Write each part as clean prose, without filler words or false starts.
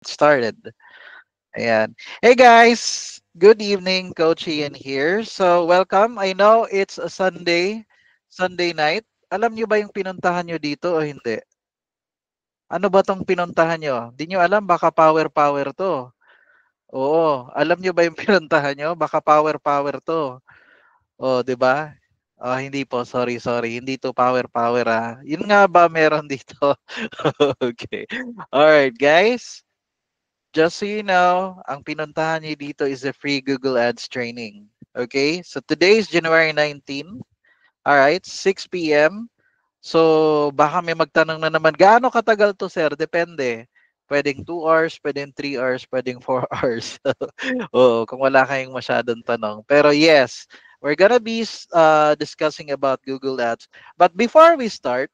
Started. Ayan. Hey guys, good evening. Coach Ian here. So welcome. I know it's a Sunday night. Alam nyo ba yung pinuntahan nyo dito o hindi? Ano ba tong pinuntahan nyo? Di nyo alam, baka power to. Oo, alam nyo ba yung pinuntahan nyo? Baka power to. Oh, 'di ba? Hindi po, sorry. Hindi to power Yun nga ba meron dito? Okay. All right, guys. Just so you know, ang pinuntahan niyo dito is a free Google Ads training. Okay? So today is January 19. Alright, 6 p.m. So baka may magtanong na naman, gaano katagal to sir? Depende. Pwedeng 2 hours, pwedeng 3 hours, pwedeng 4 hours. Oo, kung wala kayong masyadong tanong. Pero yes, we're gonna be discussing about Google Ads. But before we start,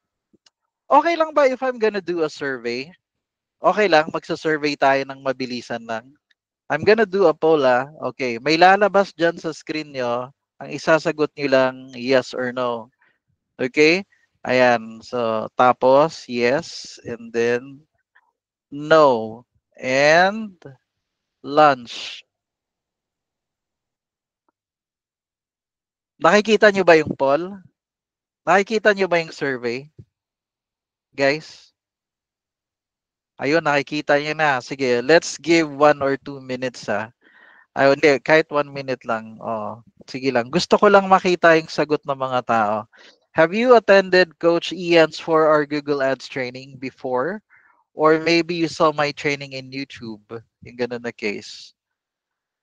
okay lang ba if I'm gonna do a survey? Okay lang, magsa-survey tayo ng mabilisan lang. I'm gonna do a poll Okay, may lalabas dyan sa screen nyo. Ang isasagot nyo lang yes or no. Okay? Ayan. So, tapos yes and then no. And lunch. Nakikita nyo ba yung poll? Nakikita nyo ba yung survey? Guys? Ayun, nakikita nyo na. Sige, let's give 1 or 2 minutes Ay, hindi, kahit 1 minute lang. Oh, sige lang. Gusto ko lang makita yung sagot ng mga tao. Have you attended Coach Ian's 4-hour Google Ads training before? Or maybe you saw my training in YouTube? Yung ganun na case.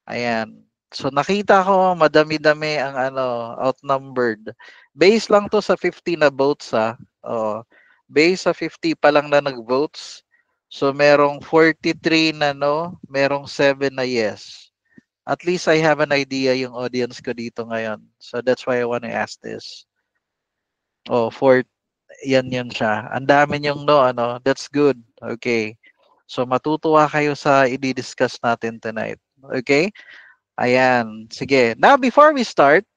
Ayan. So nakita ko madami-dami ang outnumbered. Base lang to sa 50 na votes Oh, base sa 50 pa lang na nag-votes. So merong 43 na no, merong 7 na yes. At least I have an idea yung audience ko dito ngayon. So that's why I want to ask this. Oh, yan yun siya. Ang dami niyong no, that's good. Okay. So matutuwa kayo sa i-discuss natin tonight. Okay? Ayan. Sige. Now, before we start,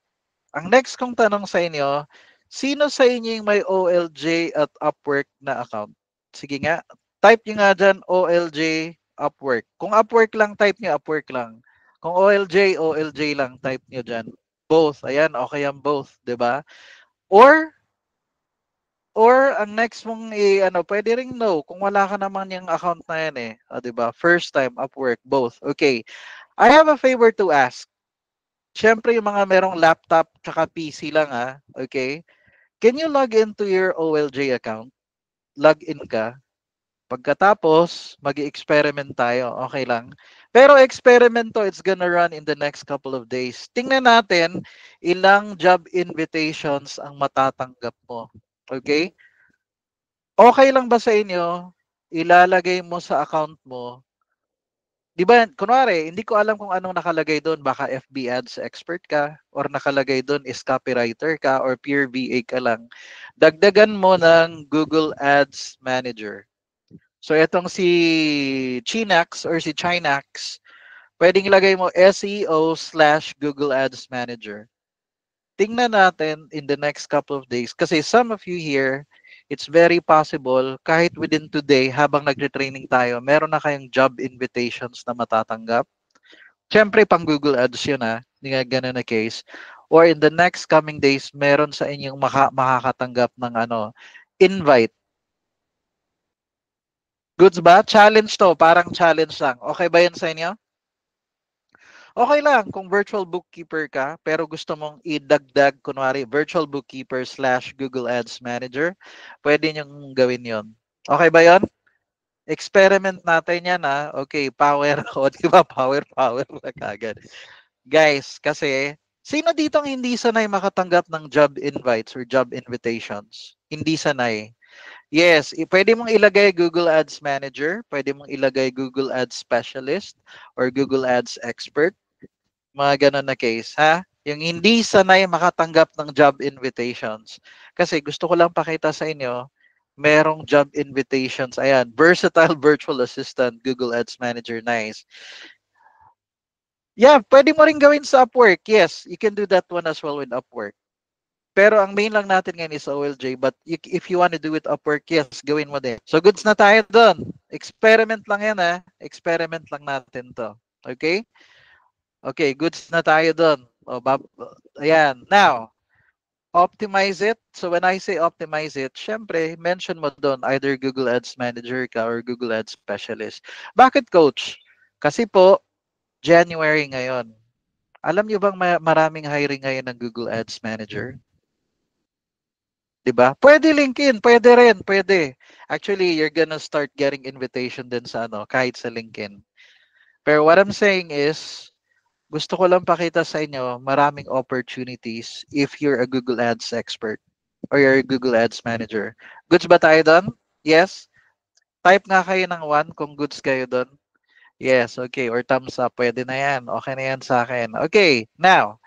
ang next kong tanong sa inyo, sino sa inyo yung may OLJ at Upwork na account? Sige nga. Type nyo nga dyan, OLJ, Upwork. Kung Upwork lang, type nyo Upwork lang. Kung OLJ, OLJ lang, type nyo dyan. Both. Ayan, okay ang both. 'Di ba? Or, ang next mong pwede ring no. Kung wala ka naman yung account na yan 'di ba? First time, Upwork, both. Okay. I have a favor to ask. Siyempre, yung mga merong laptop tsaka PC lang okay? Can you log into your OLJ account? Log in ka. Pagkatapos, mag-experiment tayo. Okay lang. Pero experiment to, it's gonna run in the next couple of days. Tingnan natin ilang job invitations ang matatanggap mo. Okay? Okay lang ba sa inyo, ilalagay mo sa account mo, di ba, kunwari, hindi ko alam kung anong nakalagay doon, baka FB Ads expert ka, or nakalagay doon is copywriter ka, or pure VA ka lang. Dagdagan mo ng Google Ads Manager. So, itong si Chinax or si Chinax, pwedeng ilagay mo SEO/Google Ads Manager. Tingnan natin in the next couple of days. Kasi some of you here, it's very possible, kahit within today, habang nagre-training tayo, meron na kayong job invitations na matatanggap. Siyempre, pang Google Ads yun Hindi nga ganun na case. Or in the next coming days, meron sa inyong makakatanggap ng invite. Goods ba? Challenge to. Parang challenge lang. Okay ba yan sa inyo? Okay lang kung virtual bookkeeper ka, pero gusto mong idagdag, kunwari, virtual bookkeeper/Google Ads Manager, pwede niyong gawin yon. Okay ba yon? Experiment natin yan Okay, power. O, di ba? Power na kagad. Guys, kasi, sino ditong hindi sanay makatanggap ng job invites or job invitations? Hindi sanay. Yes, pwede mong ilagay Google Ads Manager, pwede mong ilagay Google Ads Specialist, or Google Ads Expert. Mga ganun na case, Yung hindi sanay makatanggap ng job invitations. Kasi gusto ko lang pakita sa inyo, merong job invitations. Ayan, Versatile Virtual Assistant, Google Ads Manager, nice. Yeah, pwede mo rin gawin sa Upwork. Yes, you can do that one as well with Upwork. Pero ang main lang natin ngayon is OLJ. But if you want to do it Upwork, yes, gawin mo din. So goods na tayo doon. Experiment lang yan ha. Experiment lang natin to. Okay? Okay, goods na tayo doon. O, ayan. Now, optimize it. So when I say optimize it, syempre, mention mo doon either Google Ads Manager ka or Google Ads Specialist. Bakit, Coach? Kasi po, January ngayon. Alam nyo bang maraming hiring ngayon ng Google Ads Manager? 'Di ba? Pwede LinkedIn, pwede rin, pwede. Actually, you're gonna start getting invitation din sa ano, kahit sa LinkedIn. Pero what I'm saying is, gusto ko lang pakita sa inyo, maraming opportunities if you're a Google Ads expert or you're a Google Ads manager. Goods ba tayo doon? Yes? Type nga kayo ng 1 kung goods kayo doon. Yes, okay. Or thumbs up, pwede na yan. Okay na yan sa akin. Okay, now,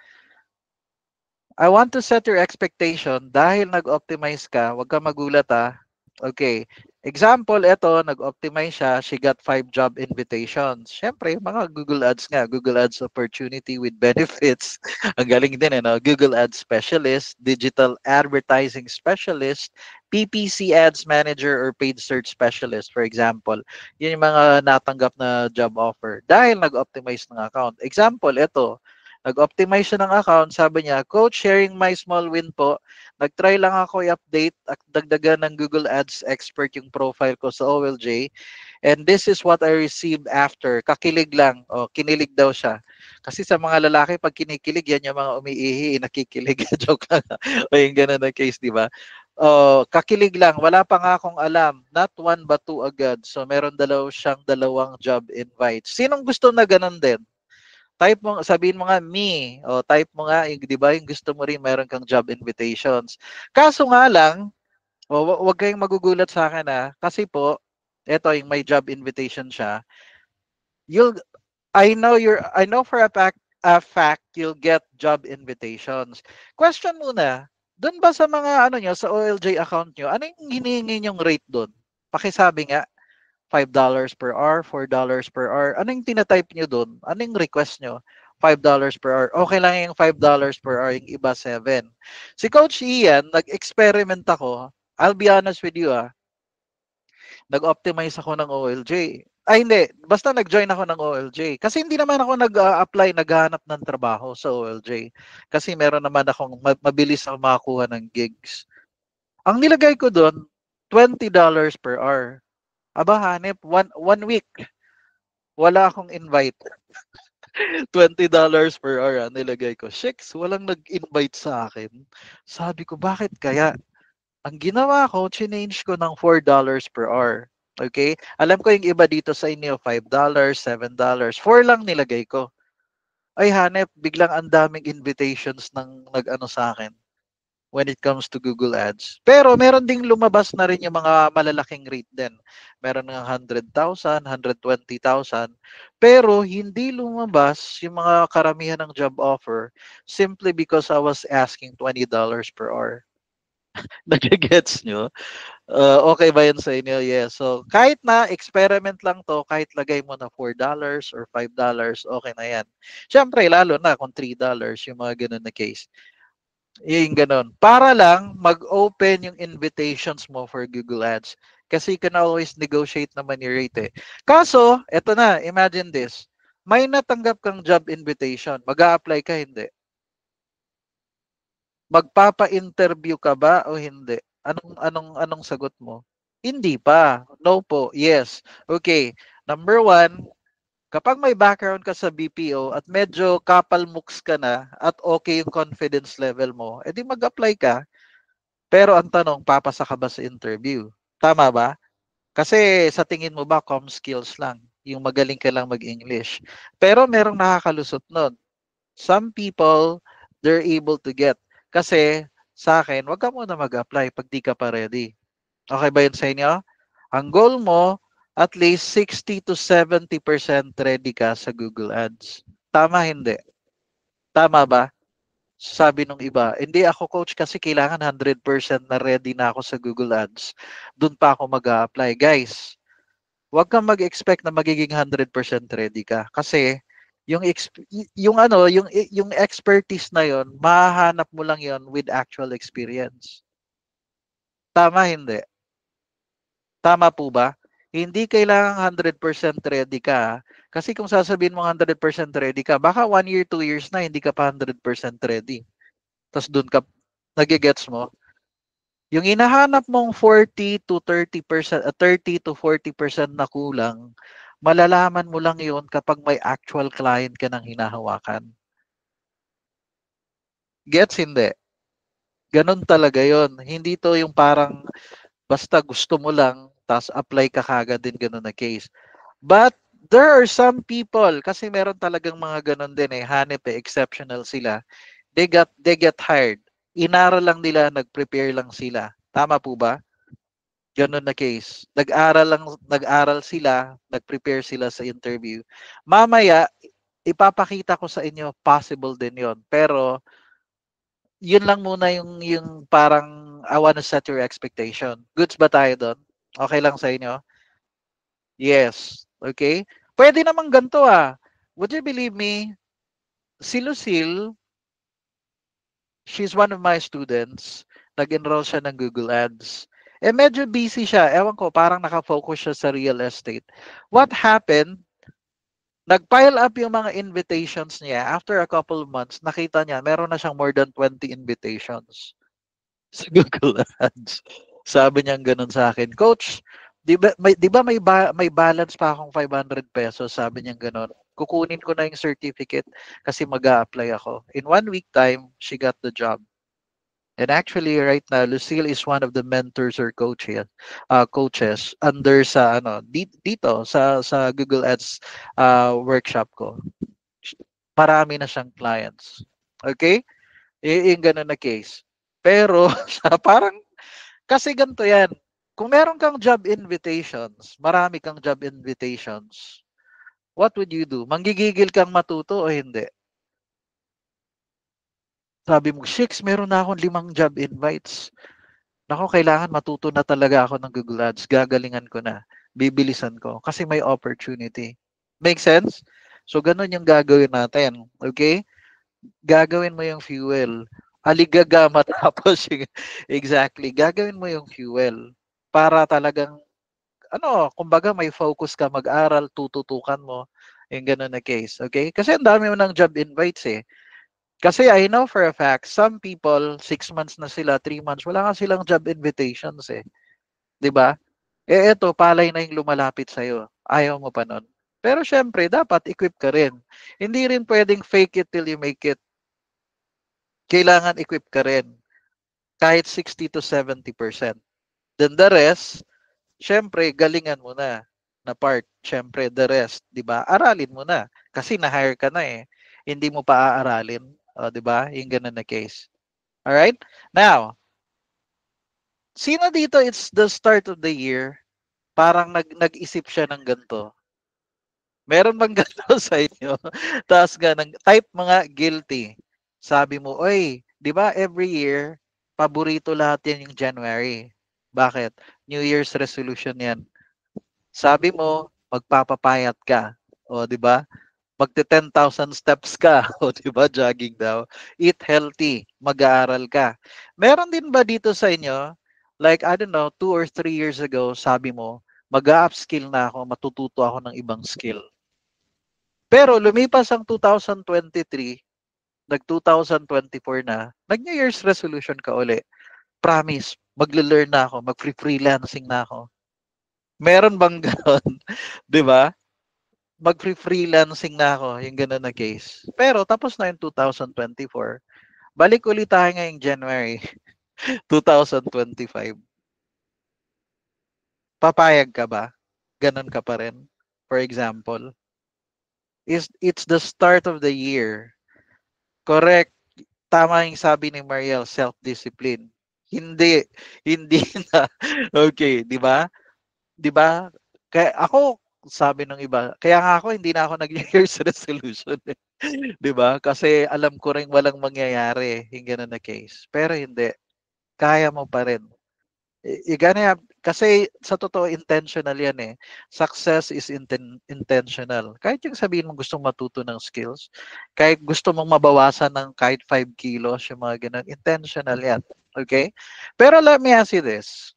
I want to set your expectation dahil nag-optimize ka, huwag ka magulat ha. Okay. Example, ito, nag-optimize siya, she got 5 job invitations. Siyempre, mga Google Ads nga, Google Ads opportunity with benefits. Ang galing din, no? Google Ads specialist, digital advertising specialist, PPC ads manager or paid search specialist, for example. Yun yung mga natanggap na job offer dahil nag-optimize ng account. Example, ito, nag-optimize siya ng account, sabi niya, Coach, sharing my small win po. Nag-try lang ako i-update at dagdagan ng Google Ads expert yung profile ko sa OLJ. And this is what I received after. Kakilig lang. O, kinilig daw siya. Kasi sa mga lalaki, pag kinikilig, yan yung mga umiihi, nakikilig. Joke lang. O yung ganun na case, di ba? Kakilig lang. Wala pa nga akong alam. Not one but two agad. So, meron siyang dalawang job invites. Sinong gusto na ganun din? Type mo, sabihin mo nga me, o type mo nga, yung, di ba, yung gusto mo rin meron kang job invitations. Kaso nga lang, wag kayong magugulat sa akin kasi po, eto yung may job invitation siya, you'll, I know for a fact you'll get job invitations. Question muna, doon ba sa mga ano nyo, sa OLJ account nyo, ano yung hinihingi yung rate doon? Pakisabi nga. $5 per hour, $4 per hour. Ano yung tinatype nyo doon? Ano yung request nyo? $5 per hour. Okay lang yung $5 per hour, yung iba 7. Si Coach Ian, nag-experiment ako. I'll be honest with you nag-optimize ako ng OLJ. Ay hindi, basta nag-join ako ng OLJ. Kasi hindi naman ako nag-apply, naghahanap ng trabaho sa OLJ. Kasi meron naman akong mabilis ako makakuha ng gigs. Ang nilagay ko doon, $20 per hour. Aba, hanip, one week. Wala akong invite. $20 per hour nilagay ko. Sheks, walang nag-invite sa akin. Sabi ko, bakit kaya? Ang ginawa ko, change ko ng $4 per hour. Okay? Alam ko yung iba dito sa inyo, $5, $7, 4 lang nilagay ko. Ay, hanep, biglang ang daming invitations ng nag-ano sa akin when it comes to Google Ads. Pero meron ding lumabas na rin yung mga malalaking rate din. Meron ng 100,000, 120,000. Pero hindi lumabas yung mga karamihan ng job offer simply because I was asking $20 per hour. Nag-gets nyo? Okay ba yun sa inyo? Yes. So, kahit na experiment lang to, kahit lagay mo na $4 or $5, okay na yan. Siyempre, lalo na kung $3 yung mga ganun na case. Yung ganun. Para lang mag-open yung invitations mo for Google Ads. Kasi you can always negotiate naman yung rate eh. Kaso, eto na, imagine this. May natanggap kang job invitation. Mag-a-apply ka, hindi. Magpapa-interview ka ba o hindi? Anong sagot mo? Hindi pa. No po. Yes. Okay. Number 1, kapag may background ka sa BPO at medyo kapal mooks ka na at okay yung confidence level mo, edi mag-apply ka. Pero ang tanong, papasa ka ba sa interview? Tama ba? Kasi sa tingin mo ba, skills lang. Yung magaling ka lang mag-English. Pero merong nakakalusot nun. Some people, they're able to get. Kasi sa akin, wag ka muna mag-apply pag di ka pa ready. Okay ba yun sa inyo? Ang goal mo, at least 60 to 70% ready ka sa Google Ads. Tama, hindi? Tama ba? Sabi nung iba, hindi ako coach kasi kailangan 100% na ready na ako sa Google Ads. Doon pa ako mag-a-apply. Guys, huwag kang mag-expect na magiging 100% ready ka. Kasi Yung expertise na yon, mahahanap mo lang yon with actual experience. Tama hindi? Tama po ba? Hindi kailangan 100% ready ka. Kasi kung sasabihin mo 100% ready ka, baka 1 year, 2 years na hindi ka pa 100% ready. Tapos doon ka, nagigets mo? Yung hinahanap mong 30 to 40% na kulang, malalaman mo lang yon kapag may actual client ka ng hinahawakan. Gets hindi? Ganun talaga yon. Hindi to yung parang basta gusto mo lang, tas apply ka kagad din ganun na case. But there are some people, kasi meron talagang mga ganun din eh, hanep eh, exceptional sila. They get hired. Inaral lang nila, nag-prepare lang sila. Tama po ba? Ganun na case. Nag-aral sila, nag-prepare sila sa interview. Mamaya, ipapakita ko sa inyo, possible din yon. Pero, yun lang muna yung parang I wanna set your expectation. Goods ba tayo doon? Okay lang sa inyo? Yes. Okay? Pwede naman ganito ah. Would you believe me? Si Lucille, she's one of my students. Nag-enroll siya ng Google Ads. Eh medyo busy siya. Ewan ko, parang nakafocus siya sa real estate. What happened? Nag-pile up yung mga invitations niya. After a couple of months, nakita niya, meron na siyang more than 20 invitations sa Google Ads. Sabi niya ganun sa akin, Coach, di ba may balance pa akong 500 pesos? Sabi niya ganun. Kukunin ko na yung certificate kasi mag-a-apply ako. In 1 week time, she got the job. And actually, right now, Lucille is one of the mentors or coaches under sa dito sa Google Ads workshop ko. Marami na siyang clients. Okay? Yung ganun na case. Pero sa parang kasi ganito yan. Kung meron kang job invitations, marami kang job invitations, what would you do? Manggigigil kang matuto o hindi? Sabi mo, Shix, meron na akong 5 job invites. Nako, kailangan matuto na talaga ako ng Google Ads. Gagalingan ko na. Bibilisan ko. Kasi may opportunity. Make sense? So, ganun yung gagawin natin. Okay? Gagawin mo yung fuel. Aligaga matapos yung, exactly. Gagawin mo yung fuel. Para talagang, kumbaga may focus ka mag-aral, tututukan mo. Yung ganun na case. Okay? Kasi ang dami mo ng job invites eh. Kasi I know for a fact, some people, 6 months na sila, 3 months, wala nga silang job invitations eh. 'Di ba? Eh eto, palay na yung lumalapit sa'yo. Ayaw mo pa nun. Pero syempre, dapat equip ka rin. Hindi rin pwedeng fake it till you make it. Kailangan equip ka rin. Kahit 60 to 70%. Then the rest, syempre, galingan mo na part. Syempre, the rest, 'di ba? Aralin mo na. Kasi na-hire ka na eh. Hindi mo pa aaralin. O, 'di ba? Yung ganun na case. Alright? Now, sino dito it's the start of the year, parang nag-isip siya ng ganito? Meron bang ganito sa inyo? Tapos type mga guilty. Sabi mo, oy, di ba every year, paborito lahat yan yung January. Bakit? New Year's resolution yan. Sabi mo, magpapapayat ka. O, di ba? Magte 10,000 steps ka, o 'di ba, jogging daw. Eat healthy, mag-aaral ka. Meron din ba dito sa inyo, like I don't know, 2 or 3 years ago, sabi mo, mag-upskill na ako, matututo ako ng ibang skill. Pero lumipas ang 2023, nag-2024 na, nag-New Year's resolution ka uli. Promise, magle-learn na ako, mag-freelancing na ako. Meron bang gano'n? 'Di ba? Mag-freelancing na ako, yung gano'n na case. Pero tapos na yung 2024. Balik ulit tayo ngayong January 2025. Papayag ka ba? Ganon ka pa rin? For example, it's the start of the year. Correct. Tama yung sabi ni Mariel, self-discipline. Hindi, hindi na. Okay, di ba? Di ba? Kaya ako, sabi ng iba, kaya nga ako, hindi na ako nag-New Year's resolution. 'Di ba? Kasi alam ko rin walang mangyayari, yung ganun na case. Pero hindi, kaya mo pa rin. You gotta have, kasi sa totoo, intentional yan eh. Success is intentional. Kahit yung sabihin mo gustong matuto ng skills, kahit gusto mong mabawasan ng kahit 5 kilos, yung mga ganun, intentional yan. Okay? Pero let me ask you this.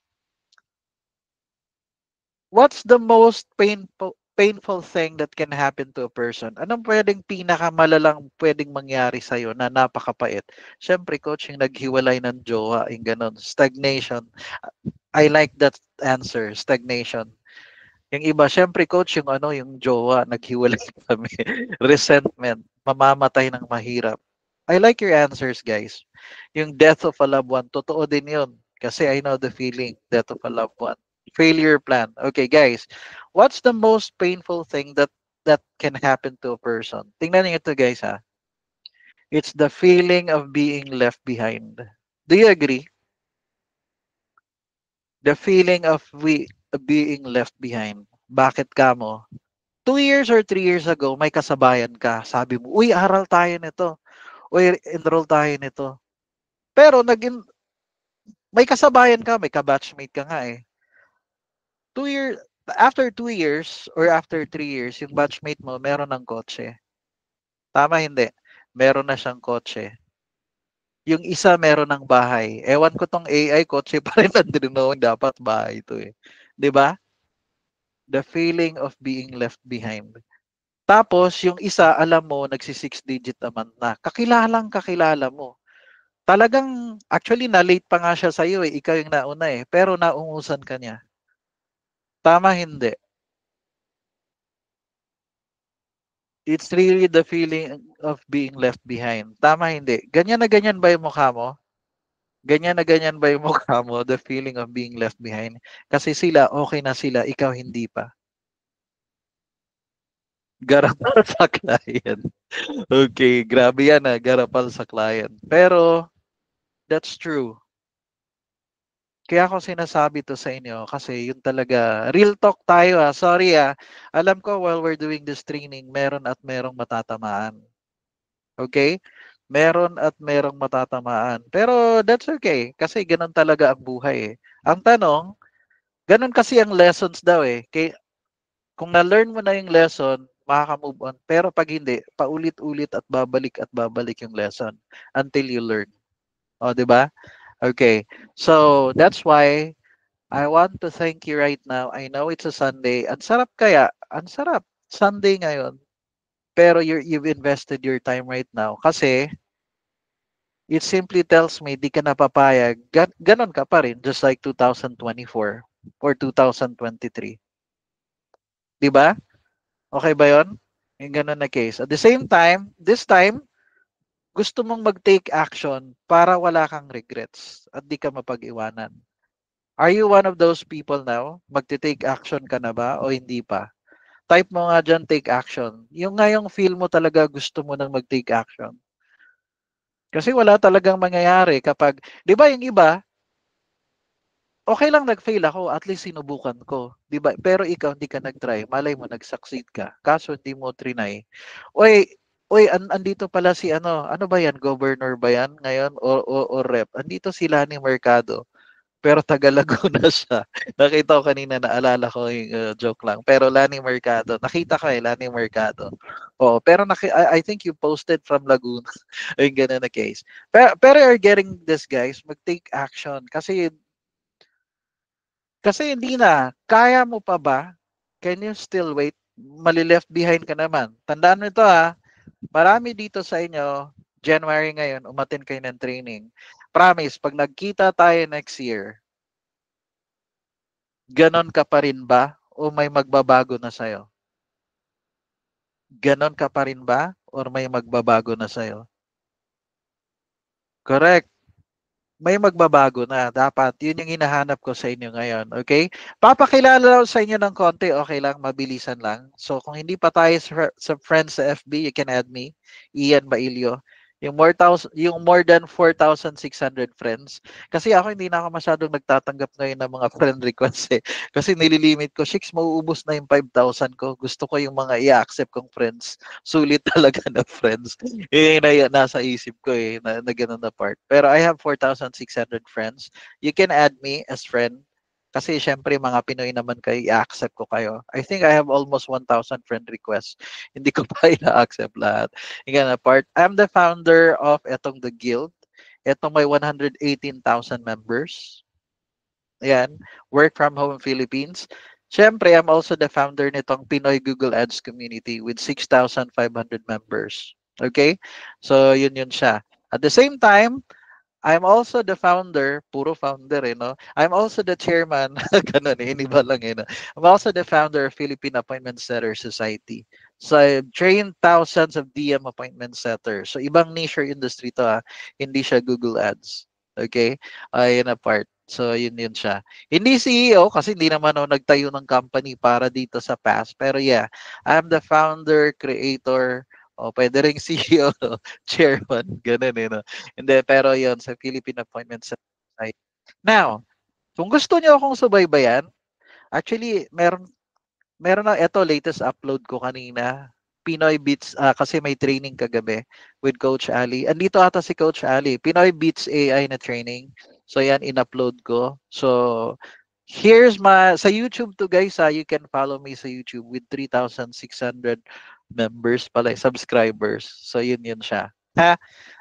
What's the most painful thing that can happen to a person? Anong pwedeng pinakamalalang pwedeng mangyari sa'yo na napakapait? Siyempre, coach, yung naghiwalay ng jowa, yung ganun, stagnation. I like that answer, stagnation. Yung iba, syempre coach, yung ano, yung jowa, naghiwalay kami. Resentment, mamamatay ng mahirap. I like your answers, guys. Yung death of a loved one, totoo din yun. Kasi I know the feeling, death of a loved one. Failure plan. Okay, guys. What's the most painful thing that can happen to a person? Tingnan niyo ito, guys, ha. It's the feeling of being left behind. Do you agree? The feeling of being left behind. Bakit ka mo? 2 years or 3 years ago, may kasabayan ka. Sabi mo, uy, aral tayo nito. Uy, enroll tayo nito. Pero may kasabayan ka, may kabatchmate ka nga eh. 2 years, after 2 years or after 3 years, yung batchmate mo, meron ng kotse. Tama, hindi. Meron na siyang kotse. Yung isa, meron ng bahay. Ewan ko tong AI, kotse pa rin nandun, dapat bahay ito eh. 'Di ba? The feeling of being left behind. Tapos, yung isa, alam mo, nagsi-6 digit naman na. Kakilala mo. Talagang, actually, na-late pa nga siya sa'yo eh. Ikaw yung nauna eh. Pero naungusan ka niya. Tama, hindi. It's really the feeling of being left behind. Tama, hindi. Ganyan na ganyan ba yung mukha mo? Ganyan na ganyan ba yung mukha mo? The feeling of being left behind. Kasi sila, okay na sila. Ikaw, hindi pa. Garapal sa client. Okay, grabe yan ah. Garapal sa client. Pero, that's true. Kaya ako sinasabi to sa inyo kasi yun talaga, real talk tayo ah. Sorry ah. Alam ko while we're doing this training, meron at merong matatamaan. Okay? Meron at merong matatamaan. Pero that's okay kasi ganun talaga ang buhay eh. Ang tanong, ganun kasi ang lessons daw eh. Kung na-learn mo na yung lesson, makaka-move on. Pero pag hindi, paulit-ulit at babalik yung lesson until you learn. O, di ba? Okay. So, that's why I want to thank you right now. I know it's a Sunday. Ang sarap kaya. Ang sarap. Sunday ngayon. Pero you've invested your time right now. Kasi, it simply tells me di ka napapayag. Ganon ka pa rin. Just like 2024 or 2023. Di ba? Okay ba yon? Yung ganon na case. At the same time, this time, gusto mong mag-take action para wala kang regrets at di ka mapag-iwanan. Are you one of those people now? Magte-take action ka na ba o hindi pa? Type mo nga dyan, take action. Yung ngayong feel mo talaga gusto mo nang mag-take action. Kasi wala talagang mangyayari kapag, di ba yung iba, okay lang nag-fail ako, at least sinubukan ko. Di ba? Pero ikaw hindi ka nag-try, malay mo nag-succeed ka. Kaso hindi mo trinay. Oy, andito pala si ano ba yan? Governor ba yan ngayon? O rep? Andito si Lani Mercado. Pero taga Laguna siya. Nakita ko kanina, naalala ko yung joke lang. Pero Lani Mercado, nakita ko Lani Mercado. Oh, pero I think you posted from Laguna. Yung ganun na case. Pero you're getting this, guys. Mag-take action. Kasi hindi na. Kaya mo pa ba? Can you still wait? Mali-left behind ka naman. Tandaan mo ito ha. Marami dito sa inyo, January ngayon, umatin kayo ng training. Promise, pag nagkita tayo next year, ganon ka pa rin ba? O may magbabago na sa'yo? Ganon ka pa rin ba? Or may magbabago na sa'yo? Correct. May magbabago na. Dapat. Yun yung hinahanap ko sa inyo ngayon. Okay? Papakilala lang sa inyo ng konti. Okay lang. Mabilisan lang. So, kung hindi pa tayo sa friends sa FB, you can add me. Ian Bailio. Yung more than 4,600 friends. Kasi ako hindi na ako masyadong nagtatanggap ngayon ng mga friend requests eh. Kasi nililimit ko, Shix, mauubos na yung 5,000 ko. Gusto ko yung mga i-accept kong friends. Sulit talaga na friends. Nasa isip ko eh, na ganun na part. Pero I have 4,600 friends. You can add me as friend. Kasi syempre mga Pinoy naman kayo, i-accept ko kayo. I think I have almost 1,000 friend requests. Hindi ko pa i-accept lahat. Again, apart, I'm the founder of etong The Guild. Etong may 118,000 members. Ayan, Work from Home Philippines. Siyempre, I'm also the founder nitong Pinoy Google Ads community with 6,500 members. Okay? So, yun siya. At the same time, I'm also the founder, puro founder eh, no? I'm also the chairman, ganun eh, hindi ba lang eh, no? I'm also the founder of Philippine Appointment Setter Society. So I've trained thousands of DM appointment setters. So ibang niche or industry to hindi siya Google Ads. Okay? Yun na part. So yun siya. Hindi CEO kasi hindi naman ako nagtayo ng company para dito sa past. Pero yeah, I'm the founder, creator, pwede ring CEO, chairman, ganun eh, no? Hindi, pero yon sa Philippine Appointment Society. Now, kung gusto niyo akong subaybayan, actually, meron na, ito, latest upload ko kanina. Pinoy Beats, kasi may training kagabi with Coach Ali. Andito ata si Coach Ali. Pinoy Beats AI na training. So, yan, in-upload ko. So, sa YouTube to guys, you can follow me sa YouTube with 3,600 members pala, subscribers. So, yun siya. Ha?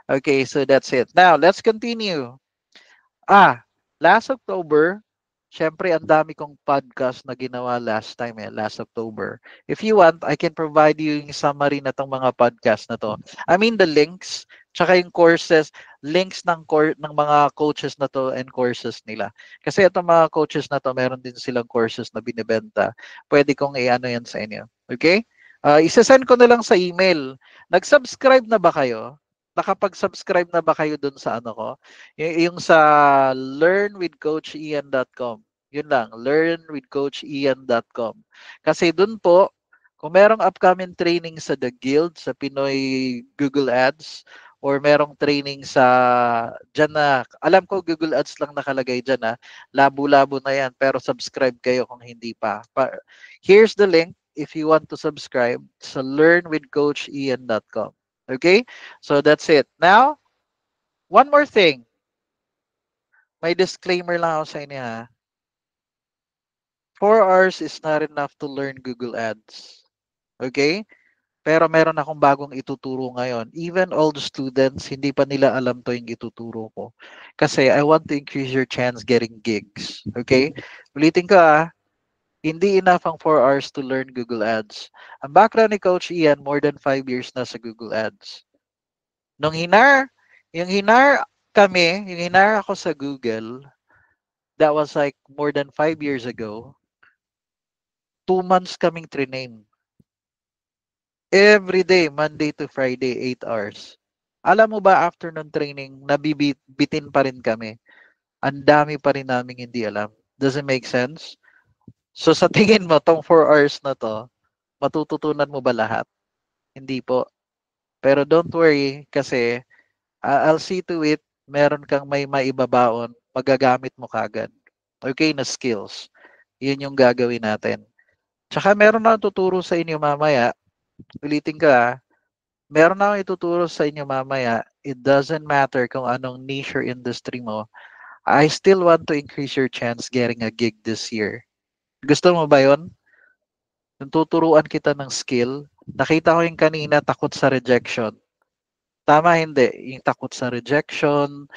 Okay, so that's it. Now, let's continue. Last October, syempre ang dami kong podcast na ginawa last October. If you want, I can provide you yung summary na tong mga podcast na to. I mean the links, tsaka yung courses, links ng mga coaches na to and courses nila. Kasi itong mga coaches na to, meron din silang courses na binibenta. Pwede kong i-ano yan sa inyo. Okay? Isasend ko na lang sa email. Nag-subscribe na ba kayo? Nakapag-subscribe na ba kayo dun sa ano ko? Yung sa learnwithcoachian.com. Yun lang, learnwithcoachian.com. Kasi dun po, kung merong upcoming training sa The Guild, sa Pinoy Google Ads, or merong training sa, dyan na, alam ko Google Ads lang nakalagay dyan labo-labo na yan, pero subscribe kayo kung hindi pa. Here's the link if you want to subscribe sa learnwithcoachian.com. Okay? So that's it. Now, one more thing. May disclaimer lang ako sa inyo 4 hours is not enough to learn Google Ads. Okay? Pero meron akong bagong ituturo ngayon. Even old students, hindi pa nila alam to yung ituturo ko. Kasi I want to increase your chance getting gigs. Okay? Ulitin ko hindi enough ang 4 hours to learn Google Ads. Ang background ni Coach Ian, more than 5 years na sa Google Ads. Yung hinar ako sa Google, that was like more than 5 years ago. 2 months kaming trainame. Every day, Monday to Friday, 8 hours. Alam mo ba, after ng training, nabibitin pa rin kami. Ang dami pa rin namin hindi alam. Does it make sense? So sa tingin mo, tong 4 hours na to, matututunan mo ba lahat? Hindi po. Pero don't worry, kasi I'll see to it, meron kang may maibabaon, magagamit mo kagad. Okay, na skills. Yun yung gagawin natin. Tsaka meron na tuturo sa inyo mamaya. Ulitin ka meron na akong ituturo sa inyo mamaya. It doesn't matter kung anong niche or industry mo. I still want to increase your chance getting a gig this year. Gusto mo ba yun? Yung tuturuan kita ng skill. Nakita ko yung kanina takot sa rejection. Tama hindi. Yung takot sa rejection,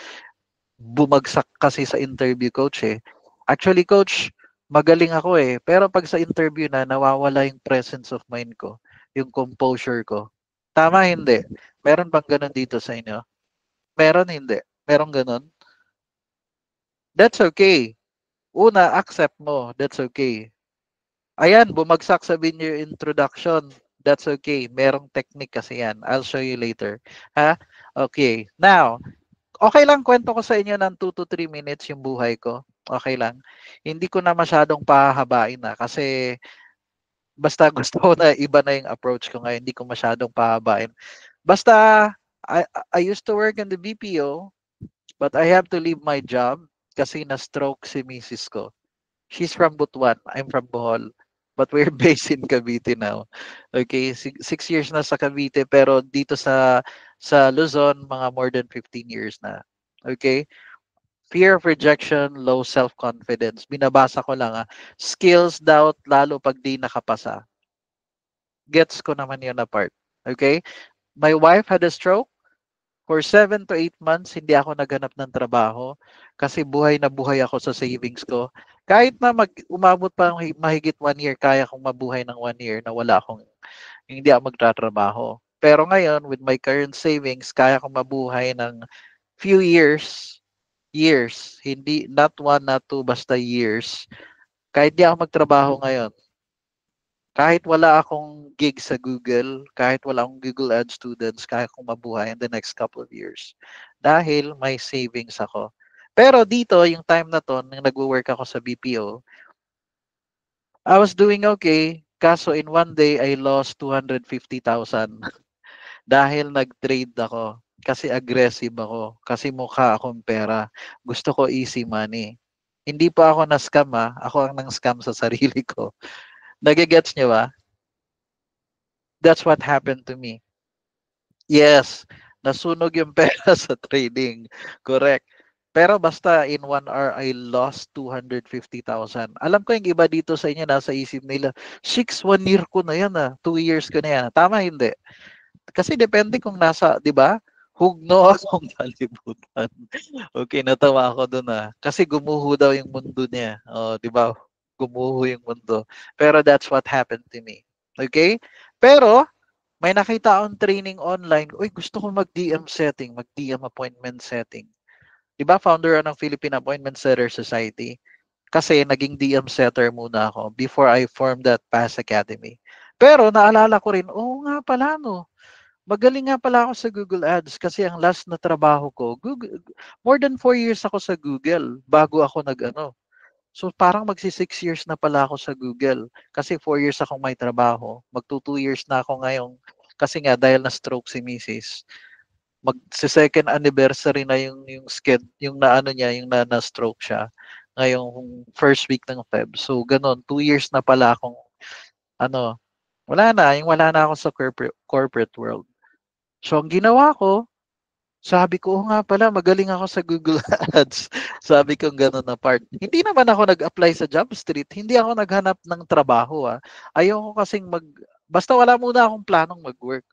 bumagsak kasi sa interview coach eh. Actually coach, magaling ako eh. Pero pag sa interview na, nawawala yung presence of mind ko. Yung composure ko. Tama hindi. Meron bang ganun dito sa inyo? Meron hindi. Meron ganun? That's okay. Una, accept mo. That's okay. Ayan, bumagsak sa your introduction. That's okay. Merong technique kasi yan. I'll show you later. Ha? Okay. Now, okay lang kwento ko sa inyo ng 2 to 3 minutes yung buhay ko. Okay lang. Hindi ko na masyadong pahabain kasi basta gusto ko na iba na yung approach ko ngayon. Hindi ko masyadong pahabain. Basta I used to work in the BPO, but I have to leave my job kasi na-stroke si misis ko. She's from Butuan. I'm from Bohol. But we're based in Cavite now. Okay, 6 years na sa Cavite pero dito sa Luzon mga more than 15 years na. Okay? Fear of rejection, low self-confidence. Binabasa ko lang skills doubt lalo pag di nakapasa. Gets ko naman yun na part. Okay? My wife had a stroke. For 7 to 8 months, hindi ako naghanap ng trabaho kasi buhay na buhay ako sa savings ko. Kahit na umabot pa ng mahigit 1 year, kaya kong mabuhay ng 1 year na hindi ako magtatrabaho. Pero ngayon, with my current savings, kaya kong mabuhay ng few years. Hindi, not one, not two, basta years. Kahit di ako magtrabaho ngayon, kahit wala akong gig sa Google, kahit wala akong Google Ads students, kaya kong mabuhay in the next couple of years. Dahil may savings ako. Pero dito, yung time na to, nung nagwo-work ako sa BPO, I was doing okay. Kaso in one day, I lost 250,000 dahil nag-trade ako. Kasi aggressive ako. Kasi mukha akong pera. Gusto ko easy money. Hindi pa ako na-scam Ako ang nang-scam sa sarili ko. Nagigets niyo ba? That's what happened to me. Yes, nasunog yung pera sa trading. Correct. Pero basta in 1 hour, I lost 250,000. Alam ko yung iba dito sa inyo, nasa isip nila, 1 year ko na yan 2 years ko na yan. Tama, hindi. Kasi depende kung nasa, di ba? Hugno akong kalibutan. Okay, natawa ako doon Kasi gumuho daw yung mundo niya. Oh, di ba? Gumuho yung mundo. Pero that's what happened to me. Okay? Pero, may nakita akong training online. Uy, gusto ko mag-DM setting, mag-DM appointment setting. Di ba, founder ng Philippine Appointment Setter Society? Kasi naging DM setter muna ako before I formed that PAS Academy. Pero naalala ko rin, nga pala no. Magaling nga pala ako sa Google Ads kasi ang last na trabaho ko, more than 4 years ako sa Google bago ako So parang magsi 6 years na pala ako sa Google kasi 4 years akong may trabaho. Magto 2 years na ako ngayong kasi nga dahil na stroke si Mrs. Second anniversary na yung na stroke siya ngayong first week ng Feb. So ganon, 2 years na pala akong ano, wala na ako sa corporate world. So ang ginawa ko, sabi ko, nga pala, magaling ako sa Google Ads. Sabi ko gano'n na part. Hindi naman ako nag-apply sa job street. Hindi ako naghanap ng trabaho. Ayoko kasing basta wala muna akong planong mag-work.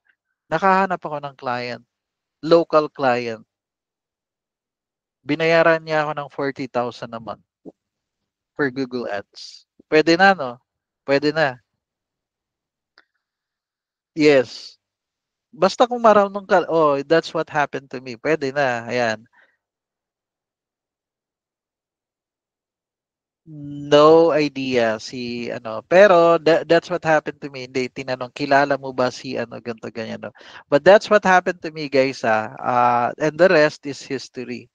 Nakahanap ako ng client. Local client. Binayaran niya ako ng 40,000 a month for Google Ads. Pwede na, no? Pwede na. Yes. Basta kung marunong ka, that's what happened to me. Pwede na. Ayan. No idea pero that's what happened to me. Hindi tinanong kilala mo ba si ganto ganyan no. But that's what happened to me guys and the rest is history.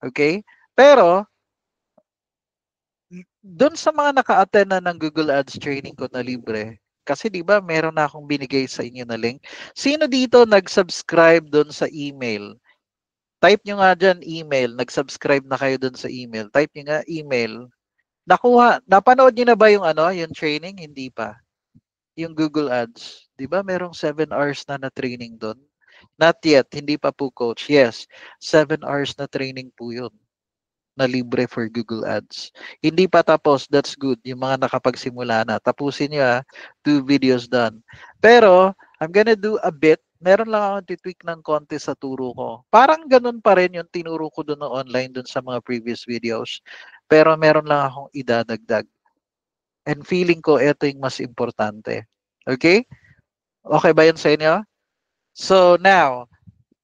Okay? Pero doon sa mga naka-attend na ng Google Ads training ko na libre, kasi 'di ba meron na akong binigay sa inyo na link. Sino dito nag-subscribe doon sa email? Type nyo nga dyan email. Nag-subscribe na kayo doon sa email. Type nyo nga email. Napanood niyo na ba yung training? Hindi pa. Yung Google Ads. 'Di ba merong 7 hours na training doon? Not yet, hindi pa po coach. Yes, 7 hours na training po 'yun na libre for Google Ads. Hindi pa tapos, that's good. Yung mga nakapagsimula na. Tapusin niyo 2 videos done. Pero, I'm gonna do a bit. Meron lang akong titweak ng konti sa turo ko. Parang ganun pa rin yung tinuro ko doon online doon sa mga previous videos. Pero meron lang akong idadagdag. And feeling ko, ito yung mas importante. Okay? Okay ba yun sa inyo? So now,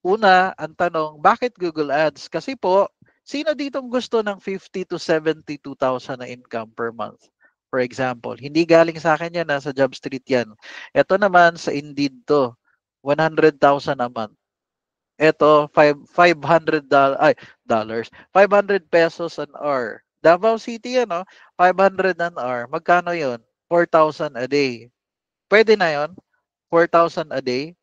una, ang tanong, bakit Google Ads? Kasi po, sino ditong gusto ng 50 to 72,000 na income per month? For example, hindi galing sa akin yan, nasa Job Street yan. Ito naman sa Indeed to, 100,000 a month. Ito, 500 dollars, 500 pesos an hour. Davao City yan, 500 an hour. Magkano yon? 4,000 a day. Pwede na yon? 4,000 a day?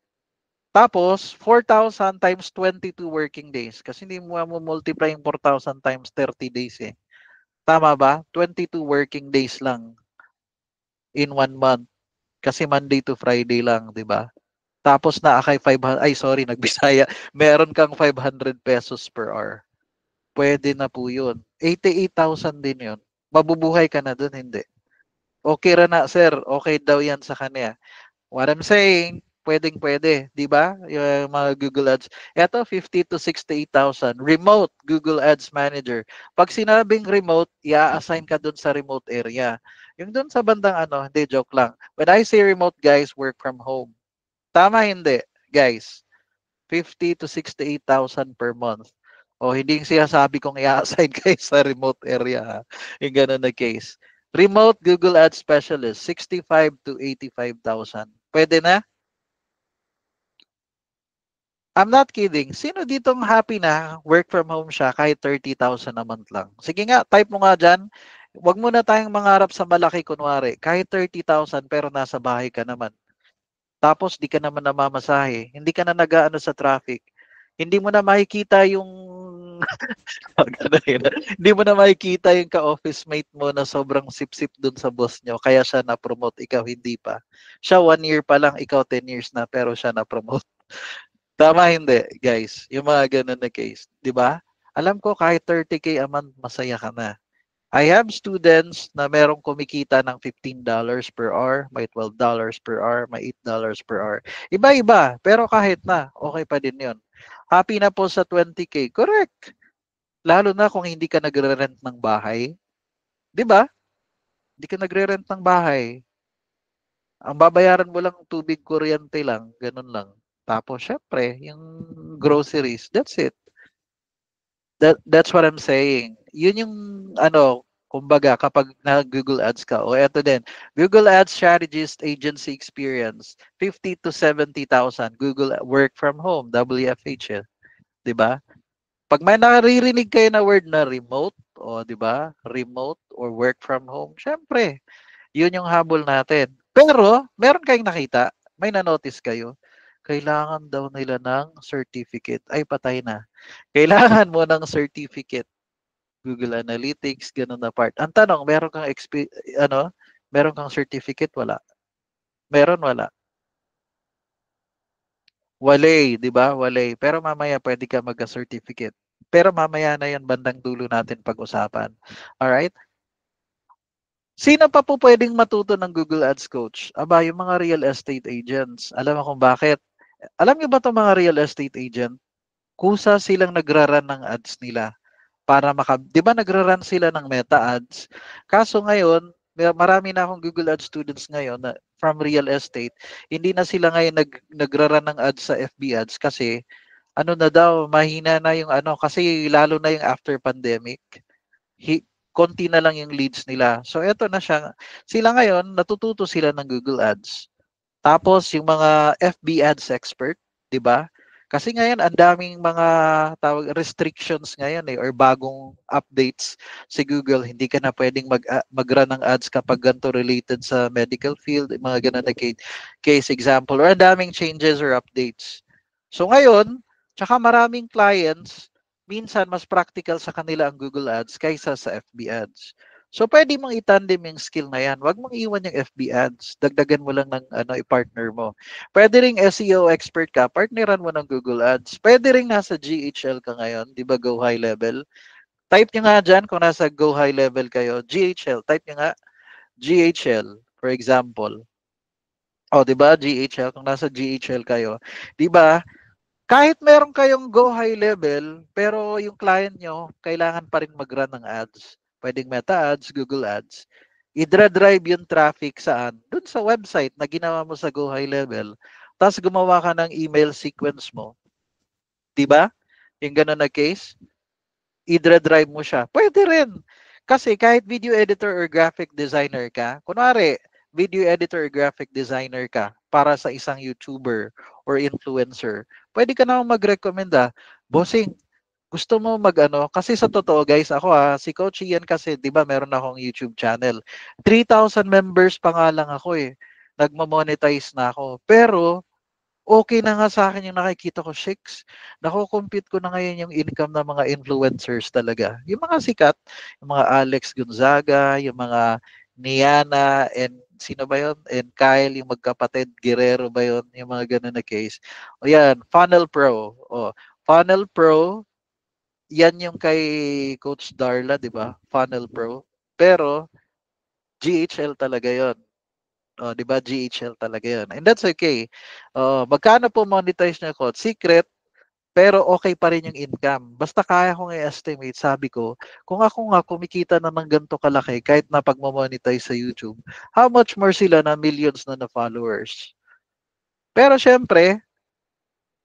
Tapos, 4,000 times 22 working days. Kasi hindi mo multiply yung 4,000 times 30 days eh. Tama ba? 22 working days lang in 1 month. Kasi Monday to Friday lang, di ba? Tapos naakay 500, ay sorry, nagbisaya. Meron kang 500 pesos per hour. Pwede na po yun. 88,000 din yun. Mabubuhay ka na dun, hindi. Okay ra na, sir. Okay daw yan sa kanya. What I'm saying, pwedeng-pwede, 'di ba? Yung mga Google Ads. Ito 50 to 68,000. Remote Google Ads Manager. Pag sinabing remote, i-assign ka dun sa remote area. Yung dun sa bandang ano, hindi joke lang. When I say remote, guys, work from home. Tama hindi, guys. 50 to 68,000 per month. O hindi yung sinasabi kong i-assign kayo sa remote area. Ha? Yung ganun na case. Remote Google Ads Specialist, 65 to 85,000. Pwede na? I'm not kidding. Sino ditong happy na work from home siya kahit 30,000 a month lang? Sige nga, type mo nga dyan. Huwag muna tayong mangarap sa malaki kunwari. Kahit 30,000 pero nasa bahay ka naman. Tapos di ka naman namamasahe. Hindi ka na nag-aano sa traffic. Hindi mo na makikita yung hindi mo na makikita yung ka-office mate mo na sobrang sip-sip dun sa boss nyo. Kaya siya na-promote, ikaw hindi pa. Siya 1 year pa lang, ikaw 10 years na, pero siya na-promote. Tama hindi, guys. Yung mga ganun na case. Di ba? Alam ko kahit 30K a month, masaya ka na. I have students na merong kumikita ng $15 per hour, may $12 per hour, may $8 per hour. Iba-iba, pero kahit na, okay pa din yun. Happy na po sa 20K. Correct. Lalo na kung hindi ka nagre-rent ng bahay. Di ba? Hindi ka nagre-rent ng bahay. Ang babayaran mo lang tubig, kuryente lang, ganun lang. Tapos, syempre, yung groceries, that's it. That's what I'm saying. Yun yung ano, kumbaga kapag na-Google Ads ka. O eto din, Google Ads Strategist Agency Experience, 50 to 70,000. Google Work from Home, WFH, 'di ba? Pag may naririnig kayo na word na remote, o 'di ba? Remote or work from home, syempre, yun yung habol natin. Pero meron kayong nakita, may na-notice kayo, kailangan daw nila ng certificate. Ay, patay na. Kailangan mo ng certificate. Google Analytics, ganun na part. Ang tanong, meron kang ano? Meron kang certificate? Wala. Meron, wala. Walay, di ba? Walay. Pero mamaya pwede ka magka-certificate. Pero mamaya na yan, bandang dulo natin pag-usapan. Alright? Sino pa po pwedeng matuto ng Google Ads Coach? Aba, yung mga real estate agents. Alam mo kung bakit? Alam niyo ba itong mga real estate agent? Kusa silang nagraran ng ads nila para 'di ba nagra-run sila ng Meta Ads? Kaso ngayon, marami na akong Google Ads students ngayon na from real estate. Hindi na sila ngayon nagra-run ng ads sa FB Ads kasi ano na daw, mahina na yung ano kasi lalo na yung after pandemic. Konti na lang yung leads nila. So eto na siya. Sila ngayon natututo sila ng Google Ads. Tapos yung mga FB Ads expert, 'di ba? Kasi ngayon ang daming mga tawag restrictions ngayon or bagong updates si Google. Hindi ka na pwedeng mag-run ng ads kapag ganito related sa medical field, mga ganun na case example or ang daming changes or updates. So ngayon, tsaka maraming clients, minsan mas practical sa kanila ang Google Ads kaysa sa FB Ads. So pwede mong i-tandem yung skill na yan. Huwag mong iwan yung FB ads. Dagdagan mo lang ng i-partner mo. Pwede ring SEO expert ka, partneran mo ng Google Ads. Pwede ring nasa GHL ka ngayon, 'di ba, Go High Level. Type nyo nga dyan kung nasa Go High Level kayo. GHL, type nyo nga GHL, for example. O, 'di ba, GHL, kung nasa GHL kayo. 'Di ba? Kahit meron kayong Go High Level, pero yung client nyo, kailangan pa rin mag-run ng ads. Pwedeng Meta Ads, Google Ads. I-drive yung traffic saan? Doon sa website na ginawa mo sa Go High Level. Tapos gumawa ka ng email sequence mo. Diba? Yung ganun na case. I-drive mo siya. Pwede rin. Kasi kahit video editor or graphic designer ka, kunwari, video editor or graphic designer ka para sa isang YouTuber or influencer, pwede ka na mag-recommend bossing, gusto mo mag-ano? Kasi sa totoo guys, ako si Coach Ian kasi, di ba meron akong YouTube channel. 3,000 members pa nga lang ako eh. Nagmo-monetize na ako. Pero, okay na nga sa akin yung nakikita ko, shakes, nako-compute ko na ngayon yung income ng mga influencers talaga. Yung mga sikat, yung mga Alex Gonzaga, yung mga Niana, and sino ba yun? And Kyle, yung magkapatid, Guerrero ba yun? Yung mga ganun na case. O yan, Funnel Pro. O, Funnel Pro, yan yung kay Coach Darla, di ba? Funnel Pro. Pero, GHL talaga yon. Oh, 'di ba GHL talaga 'yon. And that's okay. Magkano po monetize niya ko? Secret, pero okay pa rin yung income. Basta kaya kong i-estimate, sabi ko, kung ako nga kumikita na ng ganito kalaki kahit na pagmo-monetize sa YouTube, how much more sila na millions na followers. Pero syempre,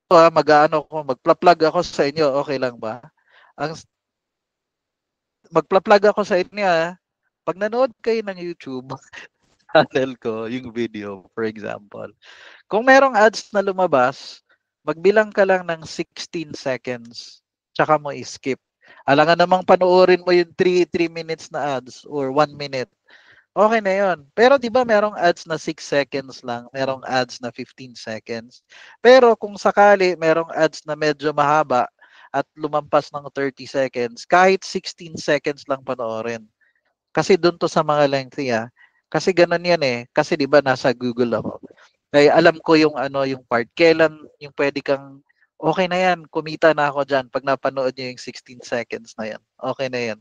mag-aano ko, magpla-plug ako sa inyo, okay lang ba? Ang magpla-plug ako sa inyo, pag nanood kayo ng YouTube channel ko, yung video, for example, kung merong ads na lumabas, magbilang ka lang ng 16 seconds, tsaka mo i-skip. Alangan namang panoorin mo yung 3 minutes na ads or 1 minute. Okay na yon. Pero 'di ba merong ads na 6 seconds lang, merong ads na 15 seconds. Pero kung sakali merong ads na medyo mahaba at lumampas ng 30 seconds, kahit 16 seconds lang panoorin. Kasi doon to sa mga lengthy Kasi ganun yan Kasi 'di ba nasa Google ako. Kaya alam ko yung ano, yung part kailan yung pwede kang okay na yan, kumita na ako diyan pag napanood niyo yung 16 seconds na yan. Okay na yan.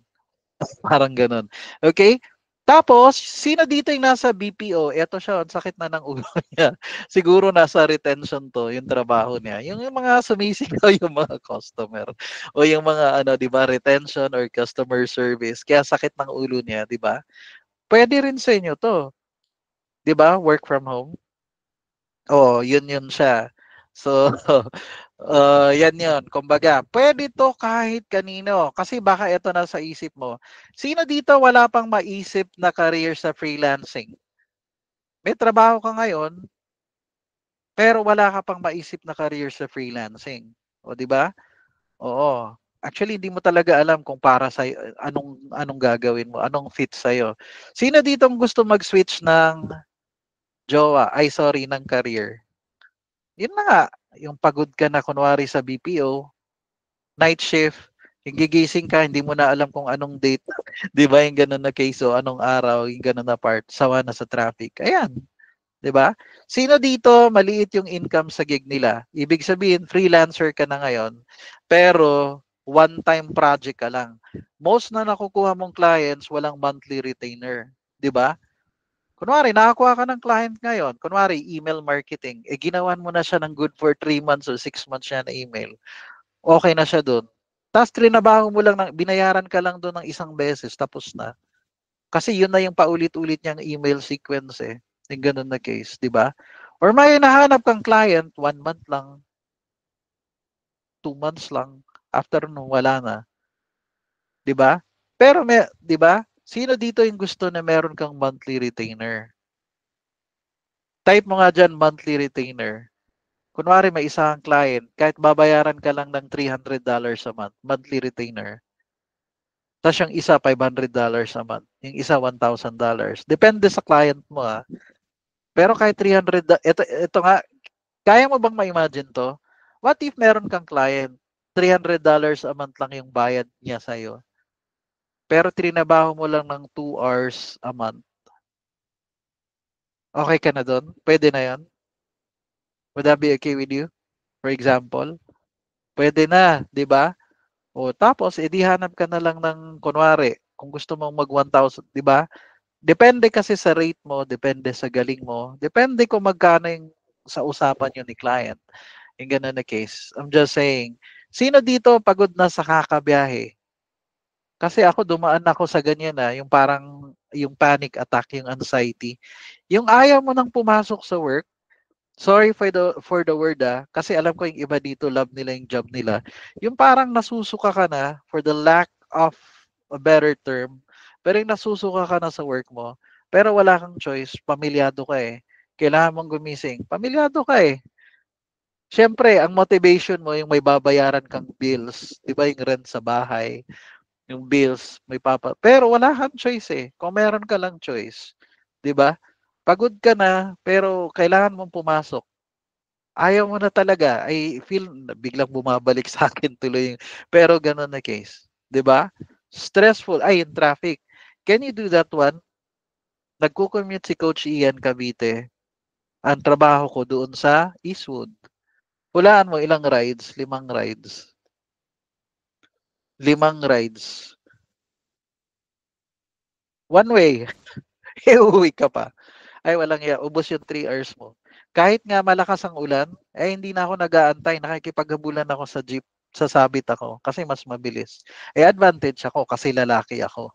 Parang ganun. Okay? Tapos, sino dito yung nasa BPO? Eto siya, ang sakit na ng ulo niya. Siguro nasa retention to, yung trabaho niya. Yung mga sumisigaw yung mga customer. O yung mga, ano, di ba, retention or customer service. Kaya sakit ng ulo niya, di ba? Pwede rin sa inyo to. Di ba? Work from home. Oo, yun siya. So, yan yun. Kumbaga, pwede to kahit kanino. Kasi baka ito na sa isip mo. Sino dito wala pang maisip na career sa freelancing? May trabaho ka ngayon, pero wala ka pang maisip na career sa freelancing. O, di ba? Oo. Actually, hindi mo talaga alam kung para sa anong gagawin mo, anong fit sa'yo. Sino dito gusto mag-switch ng jowa? Ay, sorry, ng career? Yun na nga, yung pagod ka na kunwari sa BPO, night shift, yung gigising ka, hindi mo na alam kung anong date, di ba yung ganun na case, o anong araw, yung ganun na part, sawa na sa traffic. Ayan, di ba? Sino dito, maliit yung income sa gig nila? Ibig sabihin, freelancer ka na ngayon, pero one-time project ka lang. Most na nakukuha mong clients, walang monthly retainer. Di ba? Kunwari, nakakuha ka ng client ngayon, kunwari, email marketing, ginawan mo na siya ng good for 3 months or 6 months siya na email. Okay na siya doon. Tapos trinabaho mo lang, binayaran ka lang doon ng isang beses, tapos na. Kasi yun na yung paulit-ulit niyang email sequence Yung ganun na case, di ba? Or may nahanap kang client, 1 month lang, 2 months lang, after nung wala na. Di ba? Pero may, di ba? Sino dito yung gusto na meron kang monthly retainer? Type mo nga dyan, monthly retainer. Kunwari may isang client, kahit babayaran ka lang ng $300 a month, monthly retainer. Tapos yung isa, $500 a month. Yung isa, $1,000. Depende sa client mo Pero kahit 300, ito nga, kaya mo bang ma-imagine to? What if meron kang client, $300 a month lang yung bayad niya sa'yo. Pero trinabaho mo lang ng 2 hours a month. Okay ka na doon? Pwede na yon? Would that be okay with you? For example? Pwede na, di ba? O tapos, edi hanap ka na lang ng, kunwari, kung gusto mong mag 1,000, di ba? Depende kasi sa rate mo, depende sa galing mo, depende kung magkano yung sa usapan yun ni client. Yung ganun na case. I'm just saying, sino dito pagod na sa kakabiyahe? Kasi ako dumaan ako sa ganyan yung parang yung panic attack, yung anxiety. Yung ayaw mo nang pumasok sa work, sorry for the word kasi alam ko yung iba dito love nila yung job nila. Yung parang nasusuka ka na for the lack of a better term, pero yung nasusuka ka na sa work mo, pero wala kang choice, pamilyado ka Kailangan mong gumising, pamilyado ka Siyempre, ang motivation mo yung may babayaran kang bills, 'di ba yung rent sa bahay, yung bills, may pero wala kang choice Kung meron ka lang choice, 'di ba? Pagod ka na, pero kailangan mong pumasok. Ayaw mo na talaga. I feel na biglang bumabalik sa akin tuloy. Pero ganun na case. 'Di ba? Stressful. Ay, yung traffic. Can you do that one? Nagko-commute si Coach Ian Cavite. Ang trabaho ko doon sa Eastwood. Hulaan mo ilang rides? 5 rides. 5 rides. One way. Uuwi ka pa. Ay, walang iya. Ubos yung 3 hours mo. Kahit nga malakas ang ulan, hindi na ako nag-aantay. Nakikipaghabulan ako sa jeep. Sasabit ako kasi mas mabilis. Advantage ako kasi lalaki ako.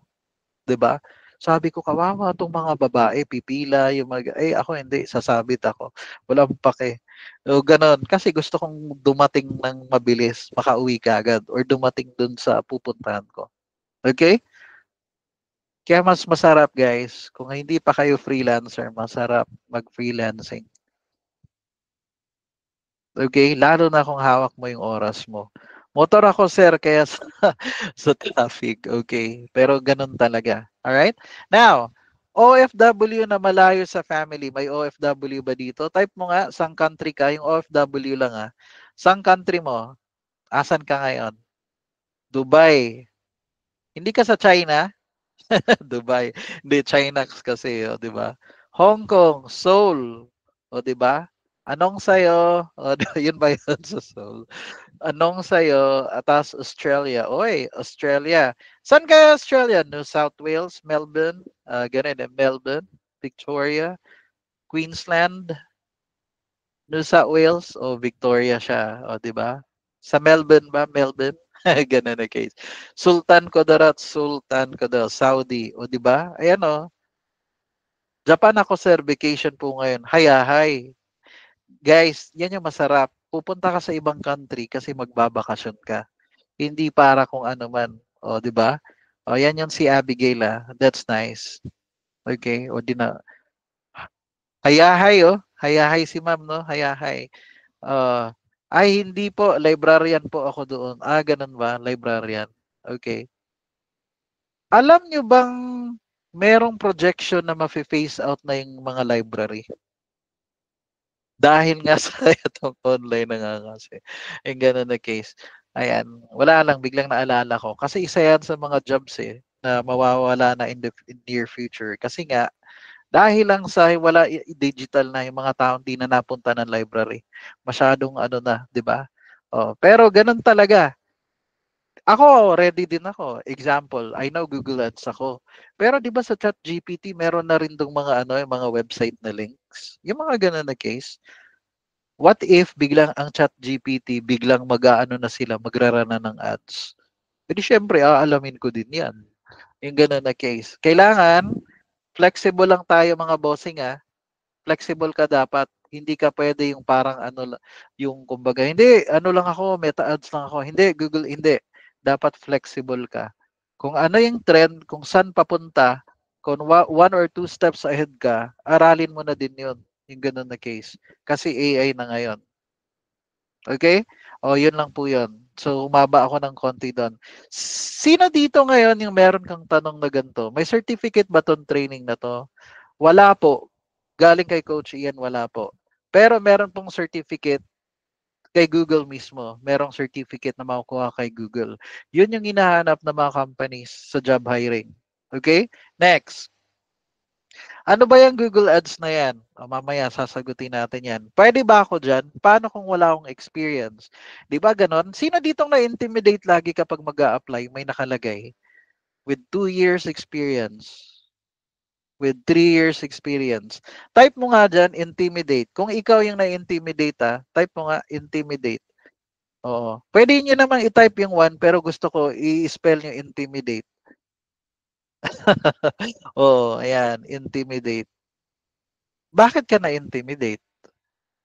'Di ba? Sabi ko, kawawa itong mga babae, pipila, yung ako hindi, sasabit ako. Walang pake. O, ganon. Kasi gusto kong dumating ng mabilis, makauwi ka agad, or dumating dun sa pupuntahan ko. Okay? Kaya mas masarap, guys, kung hindi pa kayo freelancer, masarap mag-freelancing. Okay? Lalo na kung hawak mo yung oras mo. Motor ako, sir, kaya sa traffic. Okay? Pero ganun talaga. Alright? Now, OFW na malayo sa family. May OFW ba dito? Type mo nga, sang country ka? Yung OFW lang ah. Sang country mo? Asan ka ngayon? Dubai. Hindi ka sa China? Dubai. Hindi, China kasi, o, di ba? Hong Kong, Seoul. O, di ba? Anong sayo? O, yun ba yun sa Seoul? Anong sa'yo? Atas Australia. Oy, Australia. Saan kayo Australia? New South Wales, Melbourne, ganun eh, Melbourne, Victoria, Queensland, New South Wales, o Victoria siya, o di ba? Sa Melbourne ba? Melbourne? Ganun na case. Sultan Kudarat, Sultan Kudarat, Saudi, o di ba? Ayan o. Japan ako sir, vacation po ngayon. Hayahay. Guys, yan yung masarap. Pupunta ka sa ibang country kasi magbabakasyon ka. Hindi para kung ano man. O, di ba? O, yan yung si Abigail ah. That's nice. Okay. O, di na. Hayahay oh. Hayahay si ma'am, no? Hayahay. Uh, ay, hindi po. Librarian po ako doon. Ganun ba? Librarian. Okay. Alam nyo bang merong projection na ma-phase out na yung mga library? Dahil nga sa itong online na nga kasi. Yung ganun na case. Ayan, wala lang, biglang naalala ko. Kasi isa yan sa mga jobs na mawawala na in the near future. Kasi nga, dahil lang sa wala digital na yung mga tao hindi na napunta ng library. Masyadong ano na, di ba? Oh, pero ganun talaga. Ako, ready din ako. Example, I know Google Ads ako. Pero di ba sa ChatGPT, meron na rin dong mga ano, yung mga website na links. Yung mga ganun na case. What if biglang ang ChatGPT biglang mag-aano na sila, magrarana ng ads? E di syempre, aalamin ko din yan. Yung ganun na case. Kailangan, flexible lang tayo mga bossing Flexible ka dapat. Hindi ka pwede yung parang ano, yung kumbaga, hindi, ano lang ako, meta ads lang ako. Hindi, Google, hindi. Dapat flexible ka. Kung ano yung trend, kung saan papunta, kung one or two steps ahead ka, aralin mo na din yun. Yung ganun na case. Kasi AI na ngayon. Okay? O, yun lang po yun. So, umaba ako ng konti doon. Sino dito ngayon yung meron kang tanong na ganito? May certificate ba tong training na to? Wala po. Galing kay Coach Ian, wala po. Pero meron pong certificate kay Google mismo. Merong certificate na makukuha kay Google. Yun yung hinahanap ng mga companies sa job hiring. Okay? Next. Ano ba yung Google Ads na yan? Mamaya sasagutin natin yan. Pwede ba ako dyan? Paano kung wala akong experience? Di ba ganon? Sino ditong na-intimidate lagi kapag mag apply may nakalagay? With 2 years experience. With 3 years experience. Type mo nga dyan, intimidate. Kung ikaw yung na-intimidate type mo nga, intimidate. Oo. Pwede nyo naman i-type yung one, pero gusto ko i-spell nyo intimidate. Oo, ayan, intimidate. Bakit ka na-intimidate?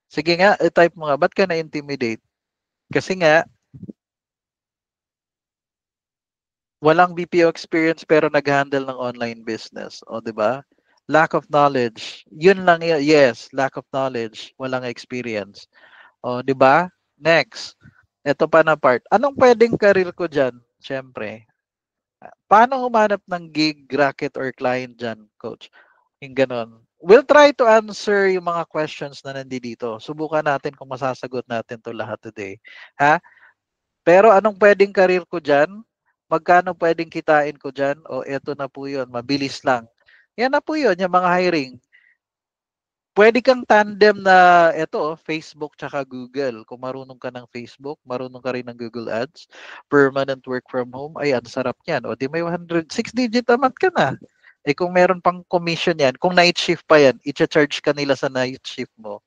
Sige nga, i-type mo nga, ba't ka na-intimidate? Kasi nga, walang BPO experience pero nag-handle ng online business. O, di ba? Lack of knowledge. Yun lang yun. Yes, lack of knowledge. Walang experience. O, di ba? Next. Ito pa na part. Anong pwedeng career ko dyan? Siyempre. Paano humanap ng gig, racket, or client dyan, coach? Yung ganon. we'll try to answer yung mga questions na nandito. Subukan natin kung masasagot natin to lahat today. Ha? Pero anong pwedeng career ko dyan? Magkano pwedeng kitain ko dyan? O eto na po yun, mabilis lang. Yan na po yun, yung mga hiring. Pwede kang tandem na eto, Facebook tsaka Google. Kung marunong ka ng Facebook, marunong ka rin ng Google Ads, permanent work from home, ay ang sarap niyan. O di may 106 digit a month ka na. Eh kung meron pang commission yan, kung night shift pa yan, i-charge ka nila sa night shift mo.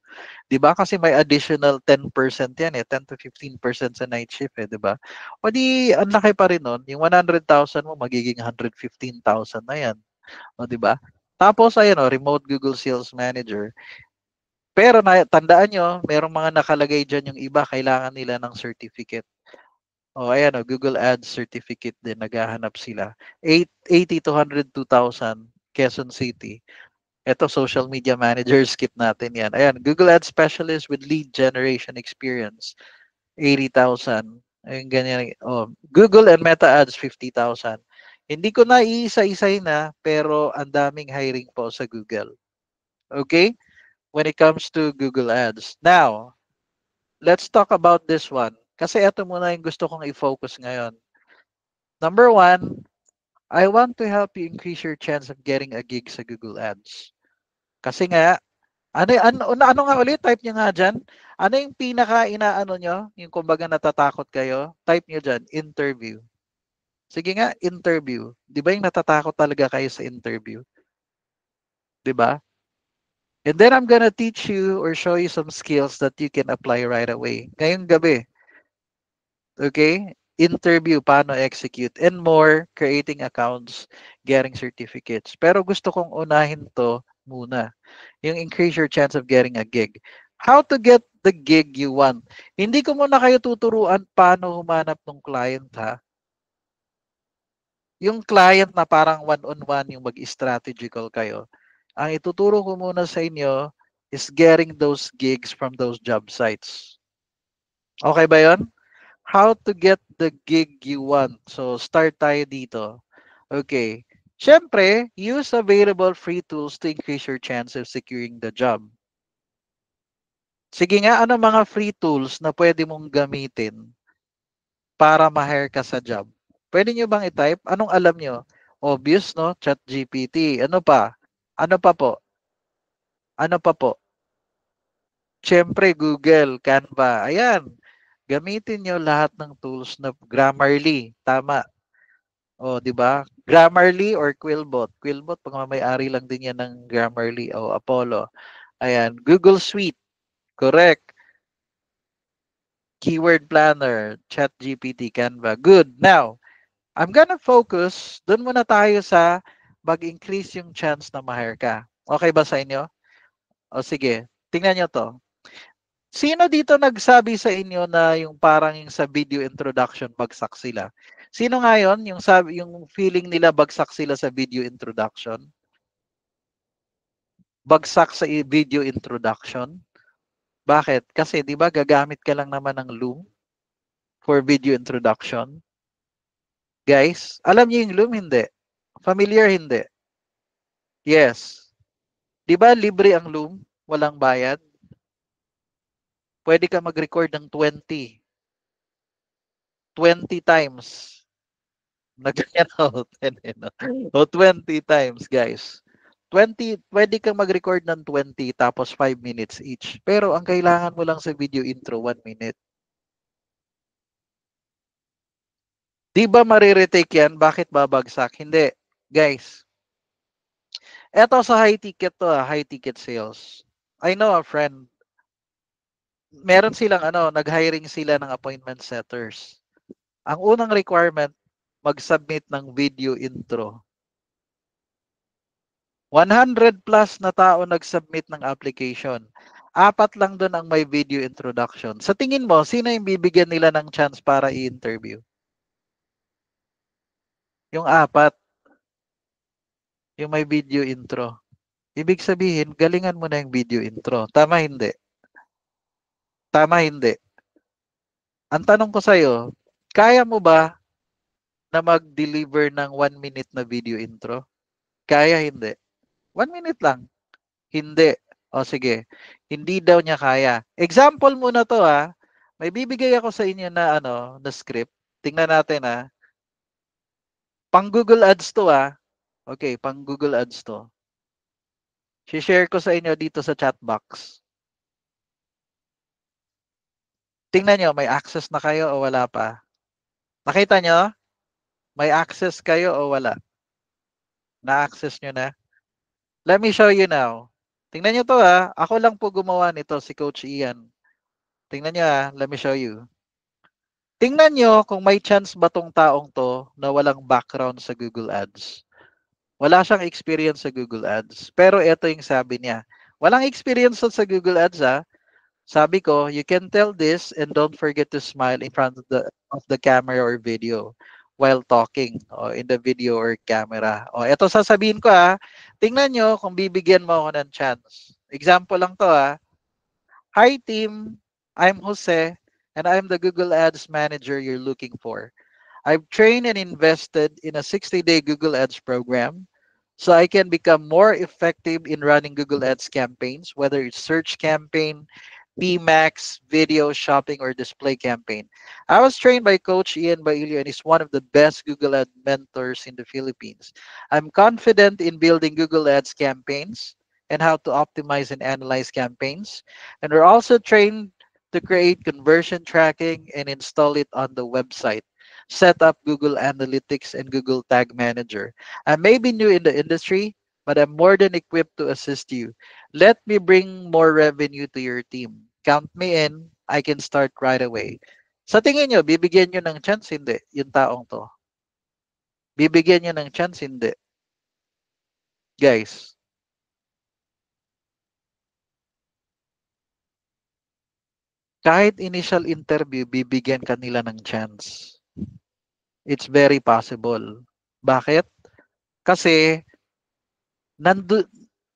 'Di ba? Kasi may additional 10% yan eh, 10 to 15% sa night shift eh, 'di ba? O di ang laki pa rin nun, yung 100,000 mo magiging 115,000 na yan. O 'di ba? Tapos ayan o, remote Google Sales Manager. Pero tandaan nyo, merong mga nakalagay dyan yung iba, kailangan nila ng certificate. O ayan o, Google Ads certificate din, naghahanap sila. 80 to 102,000, Quezon City. Ito, social media manager, skip natin yan. Ayan, Google Ads Specialist with lead generation experience, 80,000. Ayun, ganyan. Oh, Google and Meta Ads, 50,000. Hindi ko na iisa-isay na, pero ang daming hiring po sa Google. Okay? When it comes to Google Ads. Now, let's talk about this one. Kasi ito muna yung gusto kong i-focus ngayon. Number one, I want to help you increase your chance of getting a gig sa Google Ads. Kasi nga, ano nga ulit? Type nyo nga dyan. Ano yung pinaka-inaano nyo? Yung kumbaga natatakot kayo? Type nyo dyan, interview. Sige nga, interview. Di ba yung natatakot talaga kayo sa interview? Di ba? And then I'm gonna teach you or show you some skills that you can apply right away. Ngayong gabi. Okay? Interview, paano execute, and more, creating accounts, getting certificates. Pero gusto kong unahin to muna. Yung increase your chance of getting a gig. How to get the gig you want. Hindi ko muna kayo tuturuan paano humanap ng client ha. Yung client na parang one-on-one yung mag-strategical kayo. Ang ituturo ko muna sa inyo is getting those gigs from those job sites. Okay ba yon? How to get the gig you want. So, start tayo dito. Okay. Siyempre, use available free tools to increase your chance of securing the job. Sige nga, ano mga free tools na pwede mong gamitin para ma-hire ka sa job? Pwede nyo bang i-type? Anong alam nyo? Obvious, no? ChatGPT. Ano pa? Ano pa po? Ano pa po? Siyempre, Google, Canva. Ayan. Gamitin nyo lahat ng tools na Grammarly. Tama. O, di ba? Grammarly or Quillbot. Quillbot, pagmamayari lang din yan ng Grammarly o Apollo. Ayan. Google Suite. Correct. Keyword Planner, ChatGPT, Canva. Good. Now, I'm gonna focus, doon muna tayo sa mag-increase yung chance na ma-hire ka. Okay ba sa inyo? O sige, tingnan nyo to. Sino dito nagsabi sa inyo na yung parang yung sa video introduction, bagsak sila? Sino nga yun? Yung feeling nila bagsak sila sa video introduction? Bagsak sa video introduction? Bakit? Kasi di ba gagamit ka lang naman ng Loom for video introduction? Guys, alam niyo yung Loom? Hindi. Familiar? Hindi. Yes. Di ba libre ang Loom? Walang bayad? Pwede ka mag-record ng 20. 20 times. Nagganyan ako. 10, no? O 20 times, guys. 20, pwede kang mag-record ng 20 tapos 5 minutes each. Pero ang kailangan mo lang sa video intro, 1 minute. Di ba mariretake yan? Bakit babagsak? Hindi. Guys, eto sa high ticket to, high ticket sales. I know a friend, meron silang nag-hiring sila ng appointment setters. Ang unang requirement, mag-submit ng video intro. 100 plus na tao nag-submit ng application. 4 lang doon ang may video introduction. Sa tingin mo, sino yung bibigyan nila ng chance para i-interview? Yung 4, yung may video intro. Ibig sabihin, galingan mo na yung video intro. Tama hindi? Tama hindi? Ang tanong ko sa'yo, kaya mo ba na mag-deliver ng 1 minute na video intro? Kaya hindi? 1 minute lang. Hindi. O sige, hindi daw niya kaya. Example muna to May bibigay ako sa inyo na na script. Tingnan natin Pang Google Ads to Okay, pang Google Ads to. Share ko sa inyo dito sa chat box. Tingnan nyo, may access na kayo o wala pa? Nakita nyo? May access kayo o wala? Na-access nyo na? Let me show you now. Tingnan nyo to Ako lang po gumawa nito, si Coach Ian. Tingnan nyo let me show you. Tingnan nyo kung may chance ba tong taong to na walang background sa Google Ads. Wala siyang experience sa Google Ads. Pero ito yung sabi niya. Walang experience sa Google Ads Sabi ko, you can tell this and don't forget to smile in front of the camera or video while talking in the video or camera. Ito sasabihin ko Tingnan nyo kung bibigyan mo ako ng chance. Example lang to Hi team, I'm Jose and I'm the Google Ads manager you're looking for. I've trained and invested in a 60-day Google Ads program so I can become more effective in running Google Ads campaigns, whether it's search campaign, PMAX, video, shopping, or display campaign. I was trained by Coach Ian Bailio and is one of the best Google Ad mentors in the Philippines. I'm confident in building Google Ads campaigns and how to optimize and analyze campaigns. And we're also trained to create conversion tracking and install it on the website. Set up Google Analytics and Google Tag Manager. I may be new in the industry, but I'm more than equipped to assist you. Let me bring more revenue to your team. Count me in. I can start right away. Sa tingin nyo, bibigyan nyo ng chance? Hindi. Yung taong to. Bibigyan nyo ng chance? Hindi. Guys. Kahit initial interview, bibigyan kanila ng chance. It's very possible. Bakit? Kasi,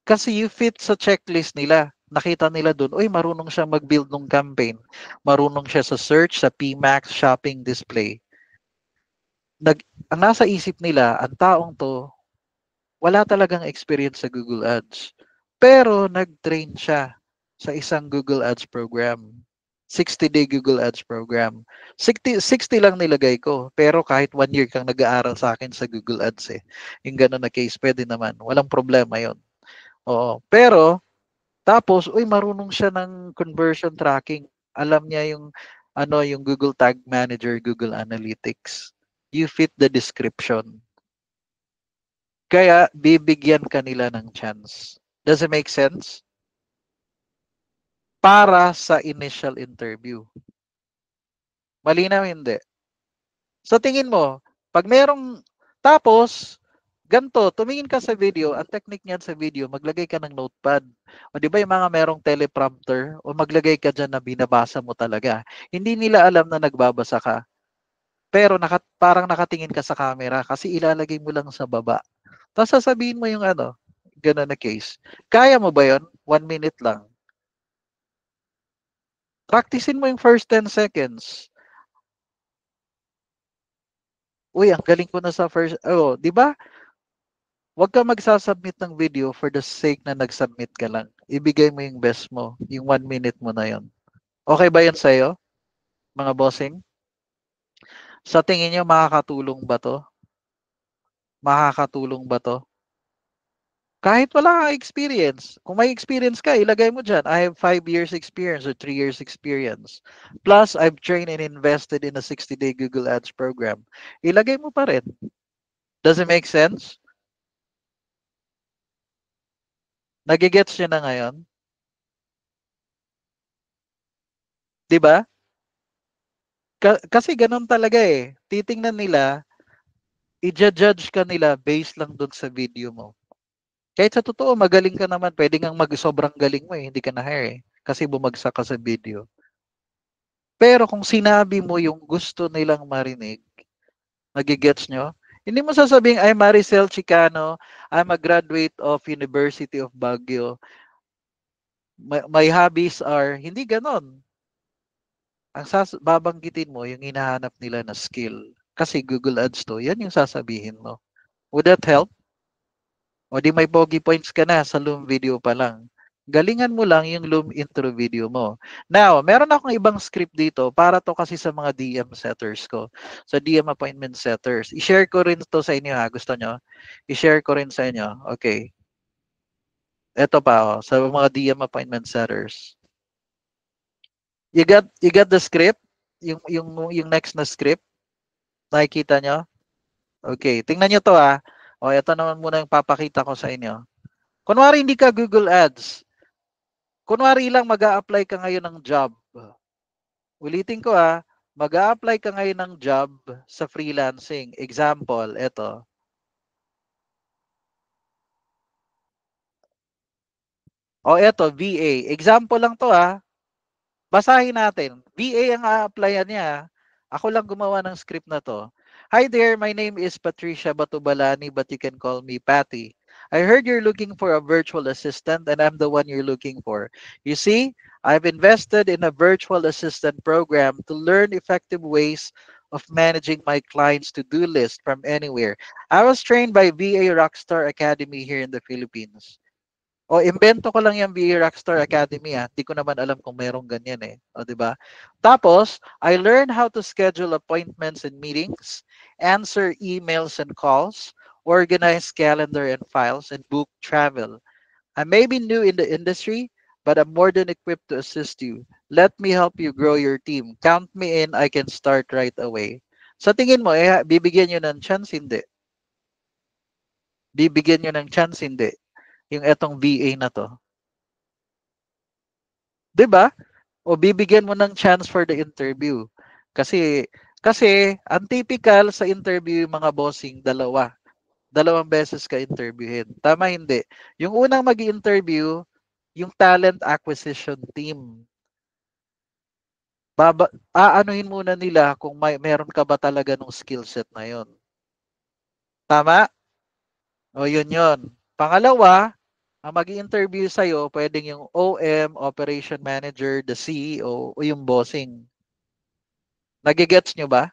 kasi you fit sa checklist nila. Nakita nila doon, uy, marunong siya mag-build ng campaign. Marunong siya sa search, sa PMAX, shopping, display. Ang nasa isip nila, ang taong to, wala talagang experience sa Google Ads. Pero nag-train siya sa isang Google Ads program. 60-day Google Ads program. 60 lang nilagay ko. Pero kahit 1 year kang nag-aaral sa akin sa Google Ads Yung gano'n na case, pwede naman. Walang problema yon. Oo. Pero, tapos, uy, marunong siya ng conversion tracking. Alam niya yung Google Tag Manager, Google Analytics. You fit the description. Kaya, bibigyan kanila ng chance. Does it make sense? Para sa initial interview. Malinaw hindi? Sa tingin mo, pag merong, tapos, ganto, tumingin ka sa video, ang technique niyan sa video, maglagay ka ng notepad. O di ba yung mga merong teleprompter, o maglagay ka dyan na binabasa mo talaga. Hindi nila alam na nagbabasa ka. Pero parang nakatingin ka sa camera kasi ilalagay mo lang sa baba. Tapos sasabihin mo yung gano'n na case. Kaya mo ba yon? 1 minute lang. Practicein mo yung first 10 seconds. Uy, ang galing ko na sa first, di ba? Huwag ka magsasubmit ng video for the sake na nag-submit ka lang. Ibigay mo yung best mo, yung 1 minute mo na yon. Okay ba yan sa'yo, mga bossing? Sa tingin nyo, makakatulong ba to? Makakatulong ba to? Kahit wala kang experience. Kung may experience ka, ilagay mo dyan. I have 5 years experience or 3 years experience. Plus, I've trained and invested in a 60-day Google Ads program. Ilagay mo pa rin. Does it make sense? Nagigets nyo na ngayon? Di ba? Kasi ganun talaga Titingnan nila, i-judge ka nila based lang dun sa video mo. Kahit sa totoo, magaling ka naman. Pwede ngang sobrang galing mo hindi ka na-hire Kasi bumagsak ka sa video. Pero kung sinabi mo yung gusto nilang marinig, nagigets nyo? Hindi mo sasabihin, I'm Maricel Chicano, I'm a graduate of University of Baguio. My hobbies are, hindi ganon. Ang babanggitin mo, yung hinahanap nila na skill. Kasi Google Ads to, yan yung sasabihin mo. Would that help? O di may pogi points ka na sa Loom video pa lang. Galingan mo lang yung Loom intro video mo. Now, meron akong ibang script dito para to kasi sa mga DM setters ko. Sa DM appointment setters. I-share ko rin to sa inyo ha. Gusto nyo? I-share ko rin sa inyo. Okay. Ito pa sa mga DM appointment setters. You got the script? Yung next na script? Nakikita nyo? Okay. Tingnan nyo to ha. O, ito naman muna yung papakita ko sa inyo. Kunwari hindi ka Google Ads. Kunwari lang mag-a-apply ka ngayon ng job. Ulitin ko mag-a-apply ka ngayon ng job sa freelancing. Example, eto. O eto, VA. Example lang to Basahin natin. VA ang a-applyan niya. Ako lang gumawa ng script na to. Hi there, my name is Patricia Batubalani, but you can call me Patty. I heard you're looking for a virtual assistant and I'm the one you're looking for. You see, I've invested in a virtual assistant program to learn effective ways of managing my clients' to-do list from anywhere. I was trained by VA Rockstar Academy here in the Philippines. O, imbento ko lang yung VA Rockstar Academy Di ko naman alam kung merong ganyan O, di ba? Tapos, I learned how to schedule appointments and meetings, answer emails and calls, organize calendar and files, and book travel. I may be new in the industry, but I'm more than equipped to assist you. Let me help you grow your team. Count me in, I can start right away. Sa tingin mo, bibigyan nyo ng chance? Hindi. Bibigyan nyo ng chance? Hindi. Yung etong VA na to. 'Di ba? O bibigyan mo ng chance for the interview. Kasi ang typical sa interview yung mga bossing dalawang beses ka interviewin. Tama hindi? Yung unang magi-interview, yung talent acquisition team. Aanuhin muna nila kung meron ka ba talaga ng skill set na yon. Tama? O yun. Pangalawa, ang magi-interview sa'yo, pwedeng yung OM, Operation Manager, the CEO, o yung bossing. Nagigets nyo ba?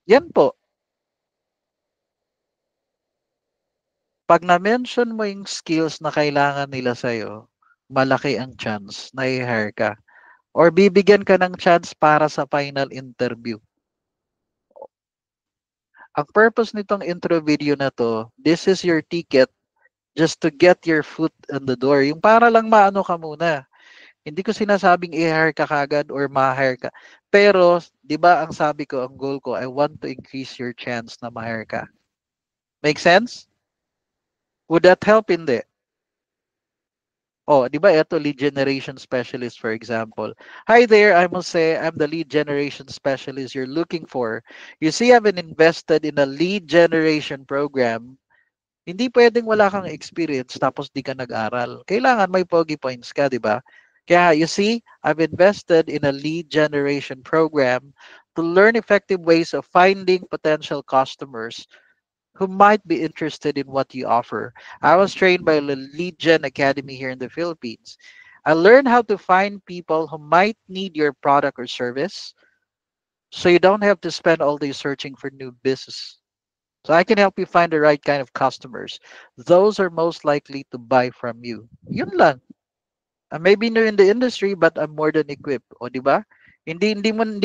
Yan po. Pag na-mention mo yung skills na kailangan nila sa'yo, malaki ang chance na i-hire ka. Or bibigyan ka ng chance para sa final interview. Ang purpose nitong intro video na to, this is your ticket just to get your foot in the door. Yung para lang maano ka muna. Hindi ko sinasabing i-hire ka kagad or ma-hire ka. Pero, di ba ang sabi ko, ang goal ko, I want to increase your chance na ma-hire ka. Make sense? Would that help? Hindi. Oh, di ba ito, lead generation specialist, for example. Hi there, I must say, I'm the lead generation specialist you're looking for. You see, I've been invested in a lead generation program. Hindi pwedeng wala kang experience tapos di ka nag-aral. Kailangan may pogi points ka, di ba? Kaya, you see, I've invested in a lead generation program to learn effective ways of finding potential customers who might be interested in what you offer. I was trained by the Lead Gen Academy here in the Philippines. I learned how to find people who might need your product or service so you don't have to spend all day searching for new business. So I can help you find the right kind of customers. Those are most likely to buy from you. Yun lang. I may be new in the industry but I'm more than equipped. O di ba? Hindi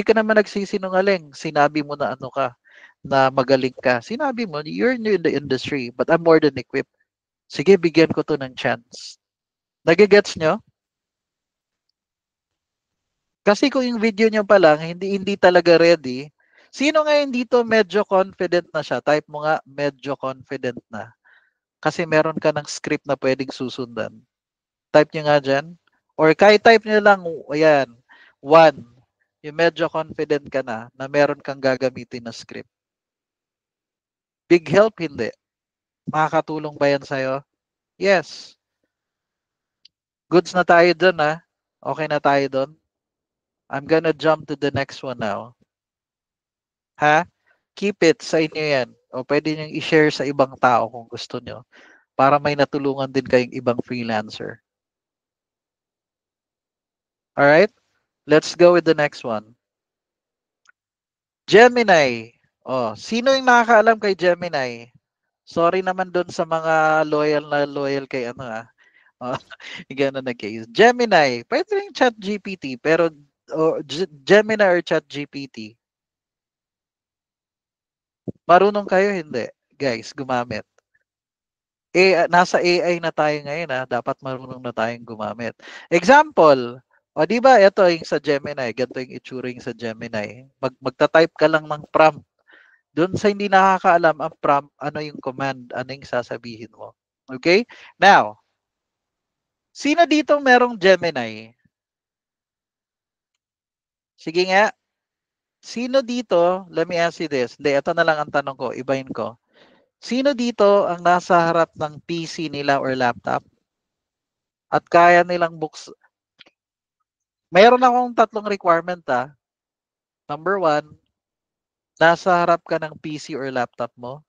ka naman nagsisinungaling. Sinabi mo na ano ka, na magaling ka. Sinabi mo, you're new in the industry but I'm more than equipped. Sige, bigyan ko to ng chance. Nagigets nyo? Kasi kung yung video nyo pa lang, hindi talaga ready, sino ngayon dito medyo confident na siya? Type mo nga, medyo confident na. Kasi meron ka ng script na pwedeng susundan. Type nyo nga dyan. Or kahit type nyo lang, ayan, 1. Yung medyo confident ka na meron kang gagamitin na script. Big help, hindi. Makakatulong ba yan sa'yo? Yes. Goods na tayo dun Okay na tayo dun? I'm gonna jump to the next one now. Ha? Keep it sa inyo yan. O pwede nyo i-share sa ibang tao kung gusto nyo. Para may natulungan din kayong ibang freelancer. Alright? Let's go with the next one. Gemini. Sino yung nakakaalam kay Gemini? Sorry naman doon sa mga loyal kay ano Oh, gano'n na case. Gemini, pwede rin ChatGPT, pero Gemini or ChatGPT, marunong kayo hindi, guys, gumamit. Nasa AI na tayo ngayon dapat marunong na tayong gumamit. Example, o di ba ito yung sa Gemini, ganito yung itsura yung sa Gemini. Magta-type ka lang ng prompt. Doon sa hindi nakakaalam ang prompt, ano yung command, ano yung sasabihin mo. Okay? Now, sino dito merong Gemini? Sige nga, sino dito, let me ask you this. Hindi, ito na lang ang tanong ko, ibahin ko. Sino dito ang nasa harap ng PC nila or laptop at kaya nilang Mayroon akong tatlong requirement Number one, nasa harap ka ng PC or laptop mo.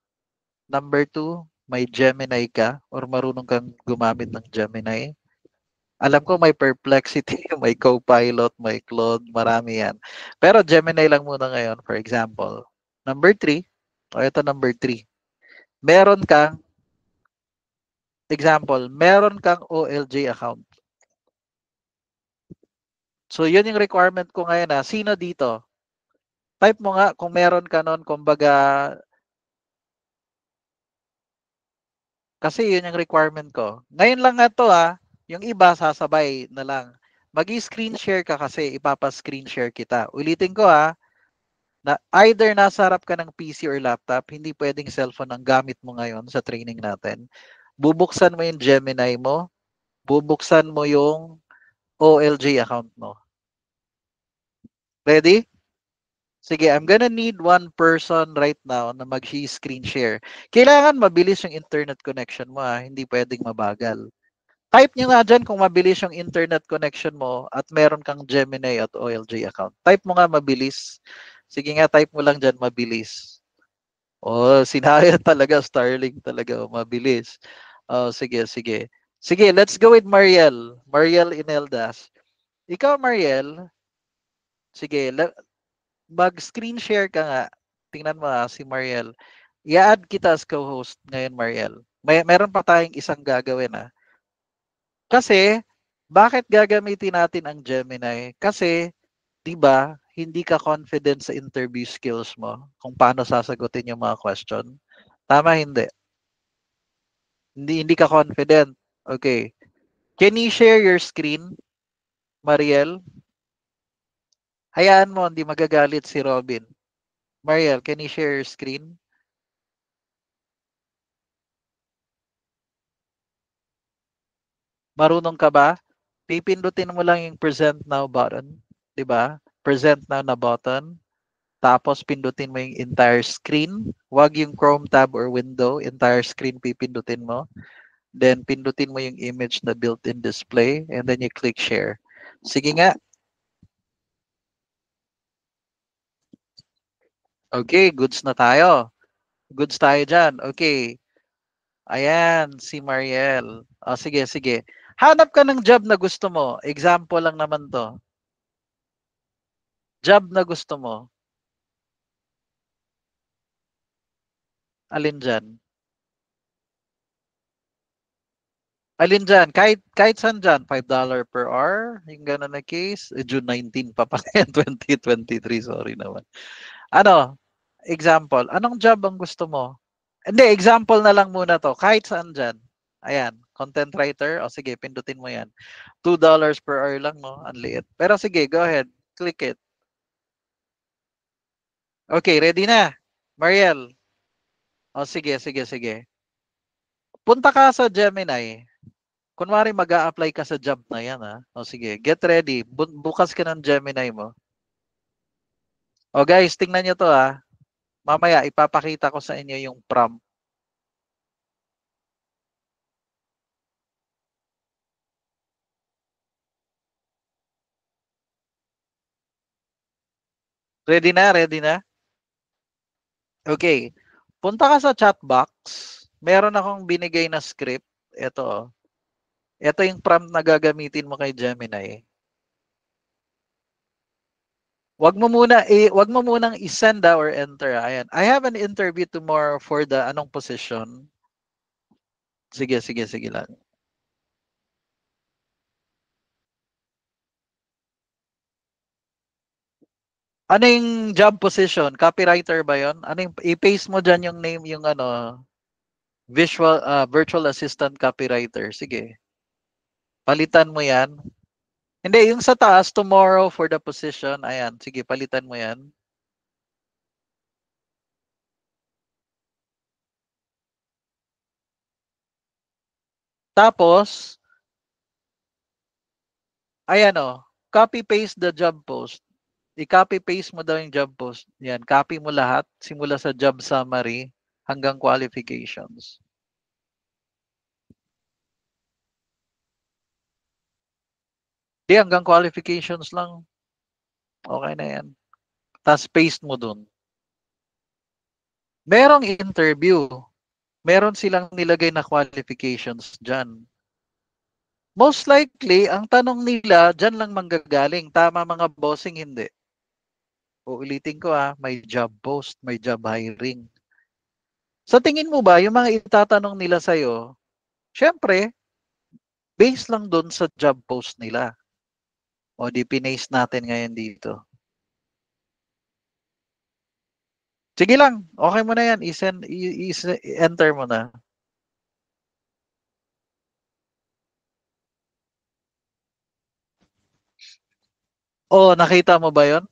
Number two, may Gemini ka or marunong kang gumamit ng Gemini. Alam ko may Perplexity, may Copilot, may Claude, marami yan. Pero Gemini lang muna ngayon, for example. Number three, ito number three. Meron kang OLJ account. So, yun yung requirement ko ngayon Sino dito? Type mo nga kung meron ka nun, kumbaga, kasi yun yung requirement ko. Ngayon lang nga to yung iba sasabay na lang. Mag-screen share ka kasi ipapa-screen share kita. Ulitin ko na either nasa harap ka ng PC or laptop, hindi pwedeng cellphone ang gamit mo ngayon sa training natin. Bubuksan mo yung Gemini mo, bubuksan mo yung OLJ account mo. Ready? Sige, I'm gonna need one person right now na mag-screen share. Kailangan mabilis yung internet connection mo hindi pwedeng mabagal. Type nyo nga dyan kung mabilis yung internet connection mo at meron kang Gemini at OLJ account. Type mo nga mabilis. Sige nga, type mo lang dyan mabilis. Oh, sinaya talaga, Starlink talaga, mabilis. Oh, sige, sige. Sige, let's go with Mariel. Mariel Ineldas. Ikaw, Mariel, sige, mag-screen share ka nga. Tingnan mo si Mariel. I-add kita as co-host ngayon, Mariel. Meron pa tayong isang gagawin Kasi, bakit gagamitin natin ang Gemini? Kasi, di ba, hindi ka confident sa interview skills mo kung paano sasagutin yung mga question. Tama, hindi. Hindi ka confident. Okay. Can you share your screen, Mariel? Hayaan mo, hindi magagalit si Robin. Mariel, can you share your screen? Marunong ka ba? Pipindutin mo lang yung present now button. Di ba? Present now na button. Tapos pindutin mo yung entire screen. Huwag yung Chrome tab or window. Entire screen pipindutin mo. Then pindutin mo yung image na built-in display. And then you click share. Sige nga. Okay, goods na tayo. Goods tayo dyan. Okay. Ayan, si Mariel. Sige, sige. Hanap ka ng job na gusto mo. Example lang naman to. Job na gusto mo. Alin dyan? Alin dyan? Kahit saan dyan? $5 per hour? Yung gano'n na case? June 19 pa pala yan, 2023. Sorry naman. Ano? Example. Anong job ang gusto mo? Hindi, example na lang muna to. Kahit saan dyan. Ayan. Content writer. O sige, pindutin mo yan. $2 per hour lang, no? Ang liit. Pero sige, go ahead. Click it. Okay, ready na. Mariel. O sige, sige, sige. Punta ka sa Gemini. Kunwari mag apply ka sa job na yan O sige, get ready. Bukas ka ng Gemini mo. O guys, tingnan nyo to Mamaya ipapakita ko sa inyo yung prompt. Ready na? Ready na? Okay. Punta ka sa chat box. Meron akong binigay na script. Ito Ito yung prompt na gagamitin mo kay Gemini. Wag mo munang i-send or enter. Ayan. I have an interview tomorrow for the anong position. Sige lang. Ano yung job position? Copywriter ba 'yon? Ano yung i-paste mo diyan yung name yung ano, virtual assistant copywriter. Sige. Palitan mo 'yan. Hindi, yung sa taas tomorrow for the position. Ayan, sige, palitan mo 'yan. Tapos, ayan oh, copy paste the job post. I-copy paste mo daw yung job post. Yan, copy mo lahat simula sa job summary hanggang qualifications. Di hanggang qualifications lang. Okay na yan. Tapos paste mo dun. Merong interview. Meron silang nilagay na qualifications dyan. Most likely, ang tanong nila, dyan lang manggagaling. Tama mga bossing, hindi. Uulitin ko may job post, may job hiring. Sa tingin mo ba, yung mga itatanong nila sa'yo, syempre, based lang dun sa job post nila. O di pinaste natin ngayon dito. Sige lang, okay mo na yan. I-enter mo na. Oh, nakita mo ba yon?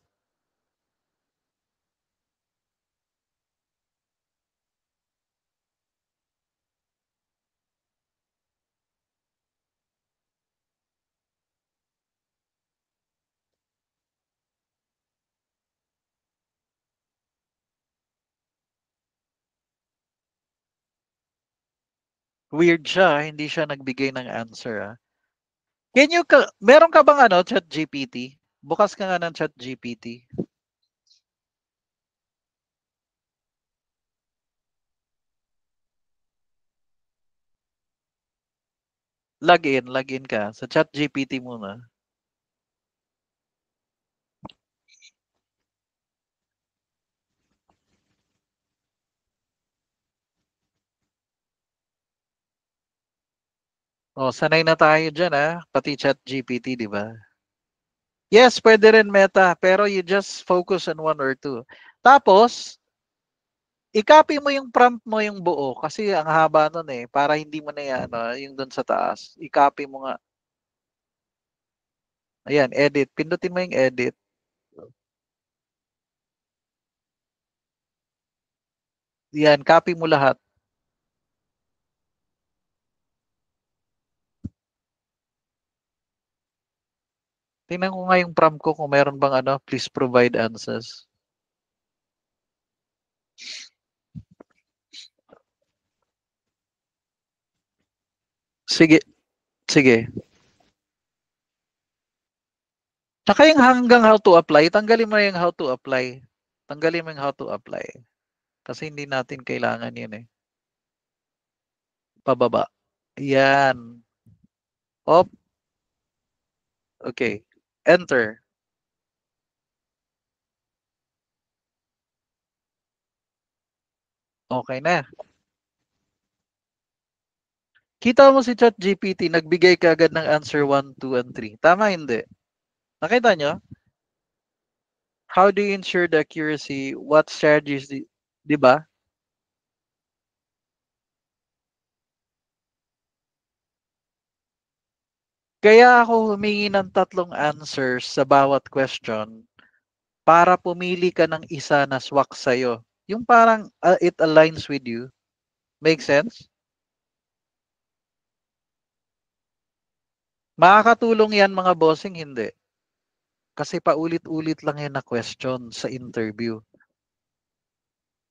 Weird siya, hindi siya nagbigay ng answer. Meron ka bang chat GPT? Bukas ka nga ng chat GPT. Log in ka. Sa chat GPT muna. Oh, sanay na tayo dyan pati chat GPT, di ba? Yes, pwede rin Meta, pero you just focus on one or two. Tapos, i-copy mo yung prompt mo yung buo kasi ang haba nun para hindi mo na yan, yung doon sa taas. I-copy mo nga. Ayan, edit. Pindutin mo yung edit. Yan, copy mo lahat. Tingnan ko nga yung prompt ko kung meron bang please provide answers. Sige, sige. Tsaka yung hanggang how to apply, tanggalin mo yung how to apply. Tanggalin mo yung how to apply. Kasi hindi natin kailangan yun Pababa. Yan. Op. Okay. Enter. Okay na. Kita mo si ChatGPT, nagbigay ka agad ng answer 1, 2, and 3. Tama hindi? Nakita nyo? How do you ensure the accuracy? What strategies, di ba? Kaya ako humingi ng 3 answers sa bawat question para pumili ka ng isa na swak sa'yo. Yung parang it aligns with you. Make sense? Makakatulong yan mga bossing, hindi. Kasi paulit-ulit lang yan na question sa interview.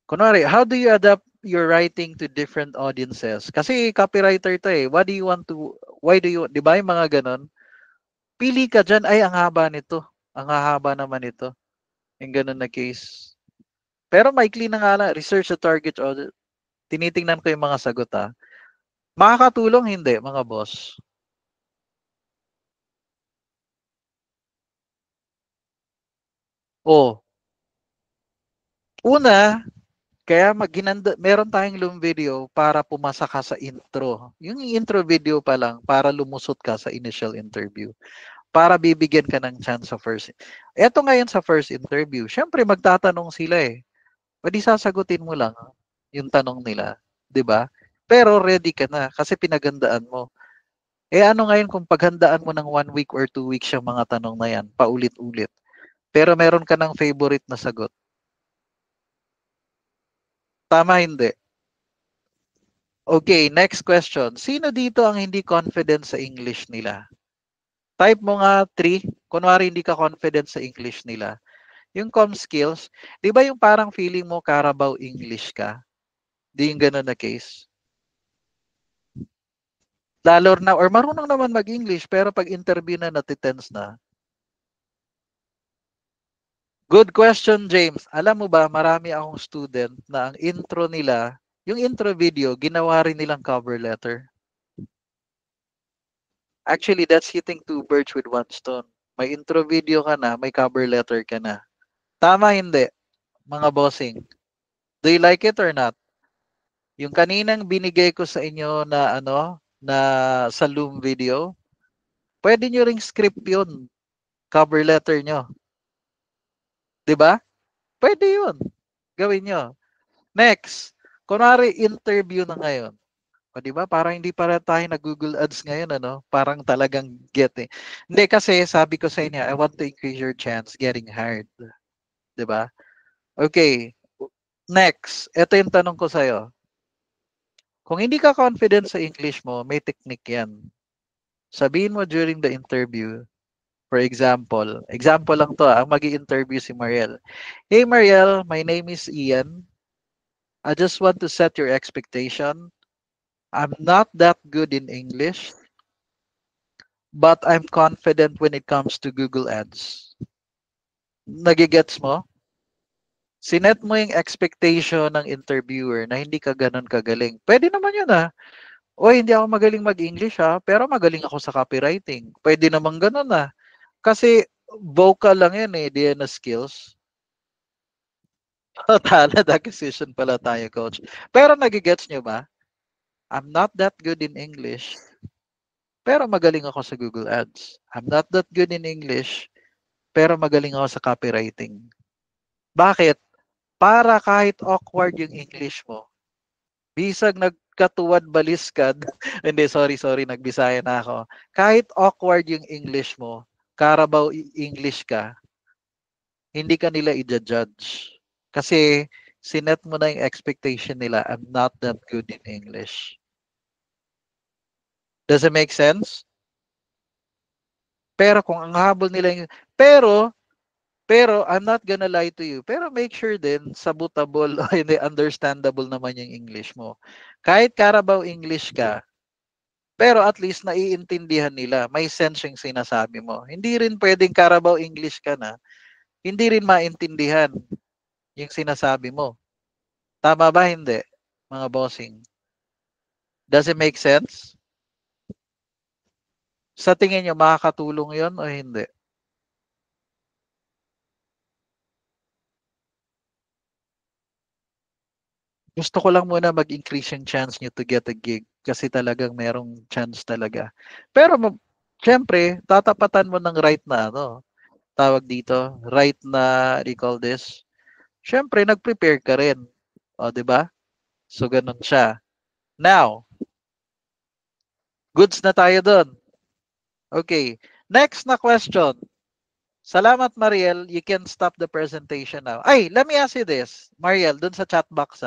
Kunwari, how do you adapt your writing to different audiences? Kasi copywriter to What do you want to, why do you, di ba yung mga ganon? Pili ka dyan, ay ang haba nito. Ang hahaba naman ito. Yung ganon na case. Pero maikli na nga lang, research the target audience. Tinitingnan ko yung mga sagot Makakatulong hindi, mga boss. Oh, una, kaya meron tayong loom video para pumasa ka sa intro. Yung intro video pa lang para lumusot ka sa initial interview. Para bibigyan ka ng chance sa first. Eto ngayon sa first interview, syempre magtatanong sila eh. Pwede sasagutin mo lang yung tanong nila, 'di ba? Pero ready ka na kasi pinagandaan mo. Eh ano ngayon kung paghandaan mo ng 1 week or 2 weeks yung mga tanong na yan, paulit-ulit. Pero meron ka ng favorite na sagot. Tama hindi? Okay, next question. Sino dito ang hindi confident sa English nila? Type mo nga 3. Kunwari hindi ka confident sa English nila. Yung com skills, di ba yung parang feeling mo Carabao English ka? Di yung ganun na case? Lalo na, or marunong naman mag-English, pero pag interview na natitense na. Good question, James. Alam mo ba, marami akong student na ang intro nila, yung intro video, ginawa rin nilang cover letter. Actually, that's hitting two birds with one stone. May intro video ka na, may cover letter ka na. Tama hindi, mga bossing. Do you like it or not? Yung kaninang binigay ko sa inyo na na sa Loom video, pwede nyo ring script yun, cover letter nyo. 'Di ba? Pwede yun. Gawin nyo. Next, kunwari interview na ngayon. O, 'di ba? Parang hindi para tayo na Google Ads ngayon, Parang talagang get eh. Hindi kasi sabi ko sa inyo, I want to increase your chance getting hired. 'Di ba? Okay. Next, ito yung tanong ko sa'yo. Kung hindi ka confident sa English mo, may technique yan. Sabihin mo during the interview, for example lang to, ang magi-interview si Mariel. Hey Mariel, my name is Ian. I just want to set your expectation. I'm not that good in English, but I'm confident when it comes to Google Ads. Nagigets mo? Sinet mo yung expectation ng interviewer na hindi ka ganun kagaling. Pwede naman yun O hindi ako magaling mag-English pero magaling ako sa copywriting. Pwede naman ganun Kasi vocal lang yan di yan na skills. Talent acquisition pala tayo, coach. Pero nagigets nyo ba? I'm not that good in English, pero magaling ako sa Google Ads. I'm not that good in English, pero magaling ako sa copywriting. Bakit? Para kahit awkward yung English mo, bisag nagkatuwad baliskad, hindi, sorry, nagbisaya na ako. Kahit awkward yung English mo, Carabao English ka, hindi ka nila i-judge. Kasi sinet mo na yung expectation nila, I'm not that good in English. Does it make sense? Pero kung ang habol nila yung, pero I'm not gonna lie to you. Pero make sure din sabutable o hindi understandable naman yung English mo. Kahit Carabao English ka, pero at least naiintindihan nila. May sense yung sinasabi mo. Hindi rin pwedeng Carabao English ka na. Hindi rin maintindihan yung sinasabi mo. Tama ba? Hindi, mga bossing. Does it make sense? Sa tingin nyo, makakatulong yon o hindi? Gusto ko lang muna mag-increase yung chance nyo to get a gig kasi talagang merong chance talaga. Pero syempre, tatapatan mo ng right na tawag dito, right na, recall this. Syempre, nag-prepare ka rin. O, di ba? So, ganun siya. Now, goods na tayo doon. Okay. Next na question. Salamat, Mariel. You can stop the presentation now. Ay, let me ask you this. Mariel, dun sa chat box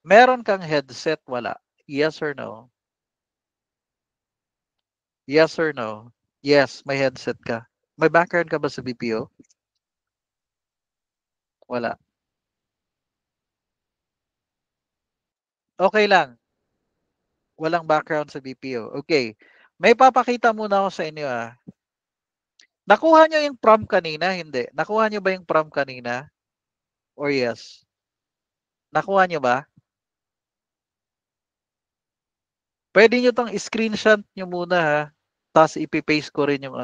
meron kang headset, wala? Yes or no? Yes or no? Yes, may headset ka. May background ka ba sa BPO? Wala. Okay lang. Walang background sa BPO. Okay. May papakita muna ako sa inyo Nakuha nyo yung prompt kanina? Hindi. Nakuha nyo ba yung prompt kanina? Or yes? Nakuha nyo ba? Pwede nyo tong screenshot nyo muna Tapos ipipaste ko rin yung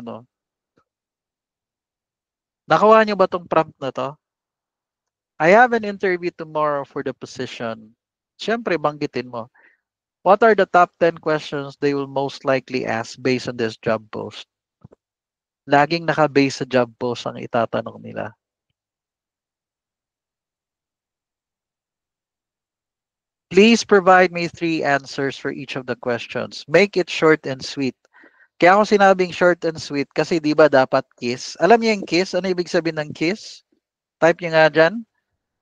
Nakuha niyo ba tong prompt na to? I have an interview tomorrow for the position. Siyempre, banggitin mo. What are the top 10 questions they will most likely ask based on this job post? Laging naka-base sa job post ang itatanong nila. Please provide me 3 answers for each of the questions. Make it short and sweet. Kaya ako sinabing short and sweet kasi di ba dapat kiss? Alam niyo yung kiss? Ano ibig sabihin ng kiss? Type niyo nga dyan.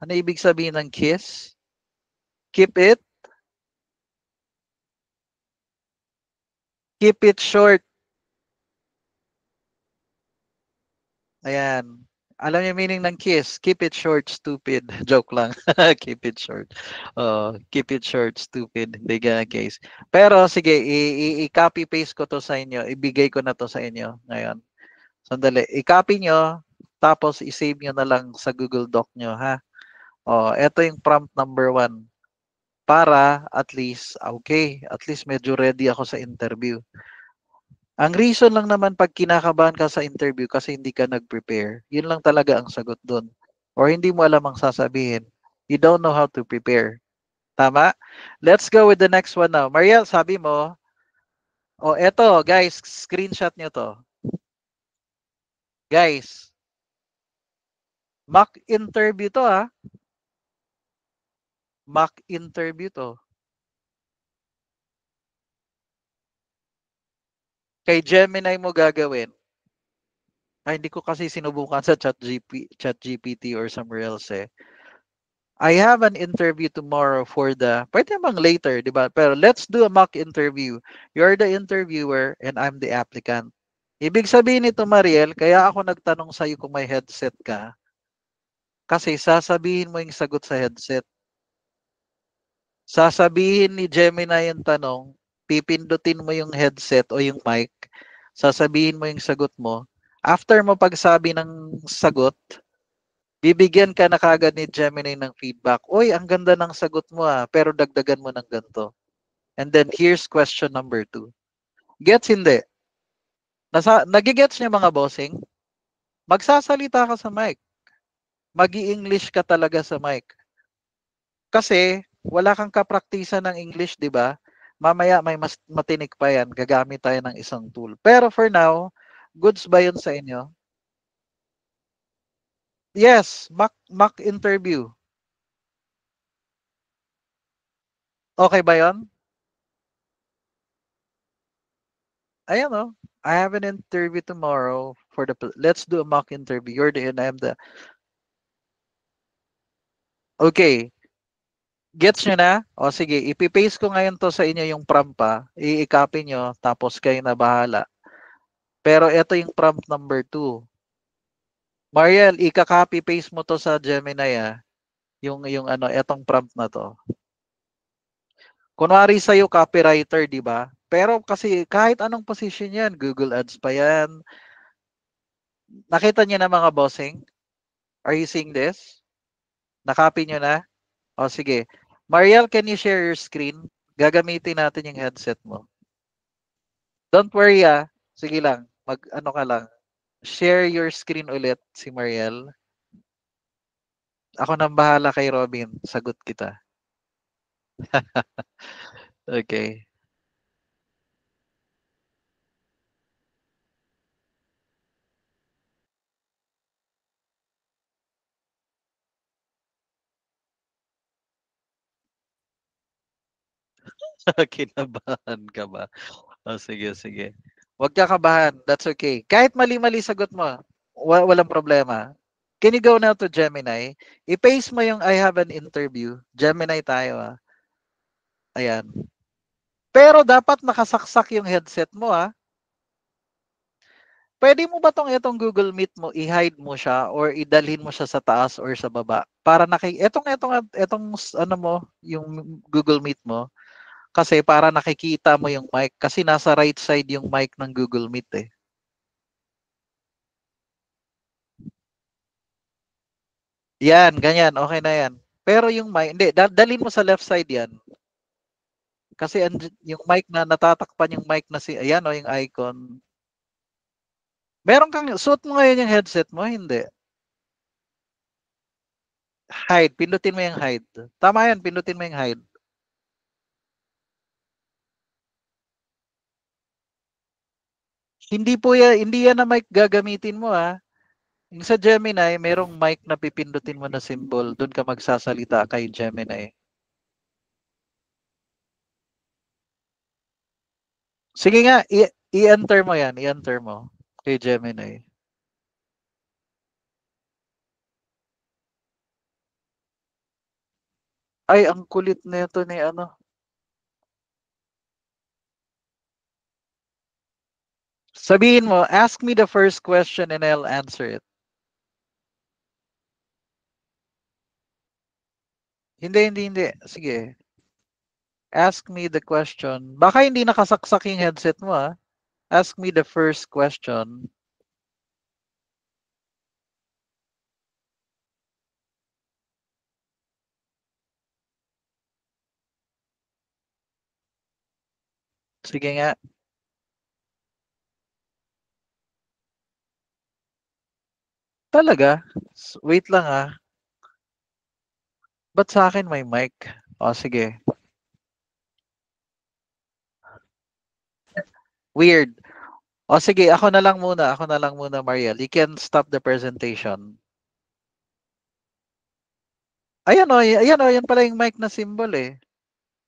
Ano ibig sabihin ng kiss? Keep it. Keep it short. Ayan. Alam niyo meaning ng kiss? Keep it short, stupid. Joke lang. Keep it short. Keep it short, stupid. Hindi ganun case. Pero sige, i-copy paste ko to sa inyo. Ibigay ko na to sa inyo ngayon. Sandali. I-copy nyo, tapos i-save nyo na lang sa Google Doc nyo, ha? Ito yung prompt number 1. Para at least, okay, at least medyo ready ako sa interview. Ang reason lang naman pag kinakabahan ka sa interview kasi hindi ka nag-prepare, yun lang talaga ang sagot doon. Or hindi mo alam ang sasabihin. You don't know how to prepare. Tama? Let's go with the next one now. Mariel, sabi mo, eto, guys, screenshot nyo to. Guys, mock interview to, ha? Mock interview to. Kay Gemini mo gagawin. Ay, hindi ko kasi sinubukan sa ChatGPT or somewhere else eh. I have an interview tomorrow for pwede bang later, di ba? Pero let's do a mock interview. You're the interviewer and I'm the applicant. Ibig sabihin nito, Mariel, kaya ako nagtanong sa'yo kung may headset ka. Kasi sasabihin mo yung sagot sa headset. Sasabihin ni Gemini yung tanong, pipindutin mo yung headset o yung mic, sasabihin mo yung sagot mo. After mo pagsabi ng sagot, bibigyan ka na kagad ni Gemini ng feedback. Oy, ang ganda ng sagot mo pero dagdagan mo ng ganito. And then here's question number 2. Gets hindi? Nagigets niya mga bossing? Magsasalita ka sa mic. Magi-English ka talaga sa mic. Kasi wala kang kapraktisan ng English, 'di ba? Mamaya may mas matinik pa 'yan, gagamit tayo ng isang tool. Pero for now, goods ba 'yun sa inyo? Yes, mock interview. Okay ba 'yon? Ayan oh. I have an interview tomorrow for let's do a mock interview. You're the and I'm the Okay. Gets nyo na? O sige, ipipaste ko ngayon to sa inyo yung prompt pa. I-copy nyo, tapos kayo na bahala. Pero ito yung prompt number 2. Mariel, ika-copy paste mo to sa Gemini yung ano, etong prompt na to. Kunwari sa'yo copywriter, di ba? Pero kasi kahit anong position yan, Google Ads pa yan. Nakita niyo na mga bossing? Are you seeing this? Nakopy nyo na? O sige. Mariel, can you share your screen? Gagamitin natin yung headset mo. Don't worry Sige lang. Ano ka lang. Share your screen ulit si Mariel. Ako nang bahala kay Robin. Sagot kita. Okay. Kinabahan ka ba? Sige, sige. Huwag ka kabahan. That's okay. Kahit mali-mali sagot mo, walang problema. Can you go now to Gemini? I-paste mo yung I have an interview. Gemini tayo Ayan. Pero dapat nakasaksak yung headset mo Pwede mo ba itong Google Meet mo, i-hide mo siya or idalhin mo siya sa taas or sa baba? Para etong ano mo, yung Google Meet mo, kasi para nakikita mo yung mic. Kasi nasa right side yung mic ng Google Meet Yan, ganyan. Okay na yan. Pero yung mic, hindi, dalhin mo sa left side yan. Kasi yung mic na natatakpan yung mic na ayan yung icon. Meron kang, suot mo ngayon yung headset mo, hindi. Hide, pindutin mo yung hide. Tama yan, pindutin mo yung hide. Hindi po yan, hindi yan na mic gagamitin mo ha. Yung sa Gemini, merong mic na pipindutin mo na symbol. Doon ka magsasalita kay Gemini. Sige nga, i-enter mo yan. I-enter mo kay Gemini. Ay, ang kulit nito ni ano. Sabihin mo, ask me the first question and I'll answer it. Hindi. Sige. Ask me the question. Baka hindi nakasaksak yung headset mo ah. Ask me the first question. Sige nga. Talaga? Wait lang ah. Ba't sa akin may mic? O sige. Weird. O sige, ako na lang muna. Ako na lang muna, Mariel. You can stop the presentation. Ayan o, yan pala yung mic na symbol eh.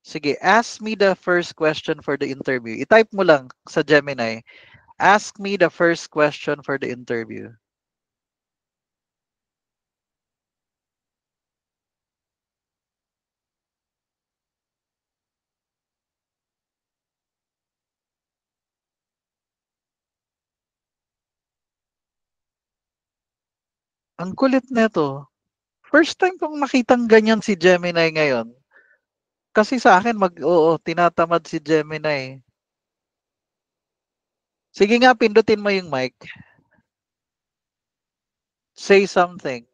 Sige, ask me the first question for the interview. I-type mo lang sa Gemini. Ask me the first question for the interview. Ang kulit nito. First time kong nakitang ganyan si Gemini ngayon. Kasi sa akin, oo, tinatamad si Gemini. Sige nga, pindutin mo yung mic. Say something.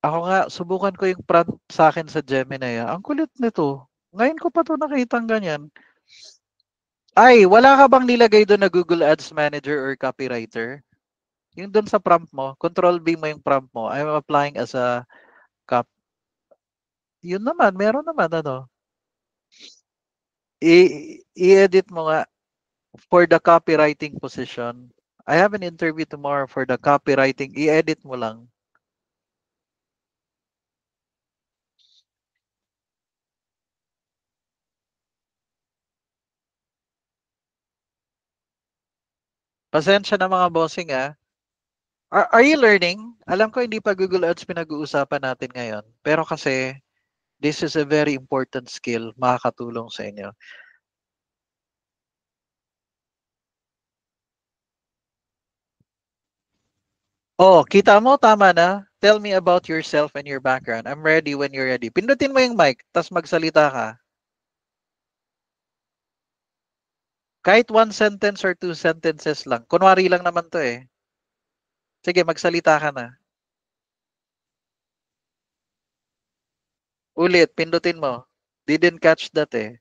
Ako nga, subukan ko yung prompt sa akin sa Gemini. Ang kulit nito. Ngayon ko pa to nakitang ganyan. Ay, wala ka bang nilagay doon na Google Ads Manager or copywriter? Yung doon sa prompt mo, control B mo yung prompt mo. I'm applying as a cop. Yun naman, meron naman ano. I-edit mo nga for the copywriting position. I have an interview tomorrow for the copywriting. I-edit mo lang. Pasensya na mga bossing ah. Are you learning? Alam ko hindi pa Google Ads pinag-uusapan natin ngayon. Pero kasi this is a very important skill. Makakatulong sa inyo. Oh, kita mo, tama na. Tell me about yourself and your background. I'm ready when you're ready. Pindutin mo yung mic, tas magsalita ka. Kahit one sentence or two sentences lang. Kunwari lang naman to eh. Sige, magsalita ka na. Ulit, pindutin mo. Didn't catch that eh.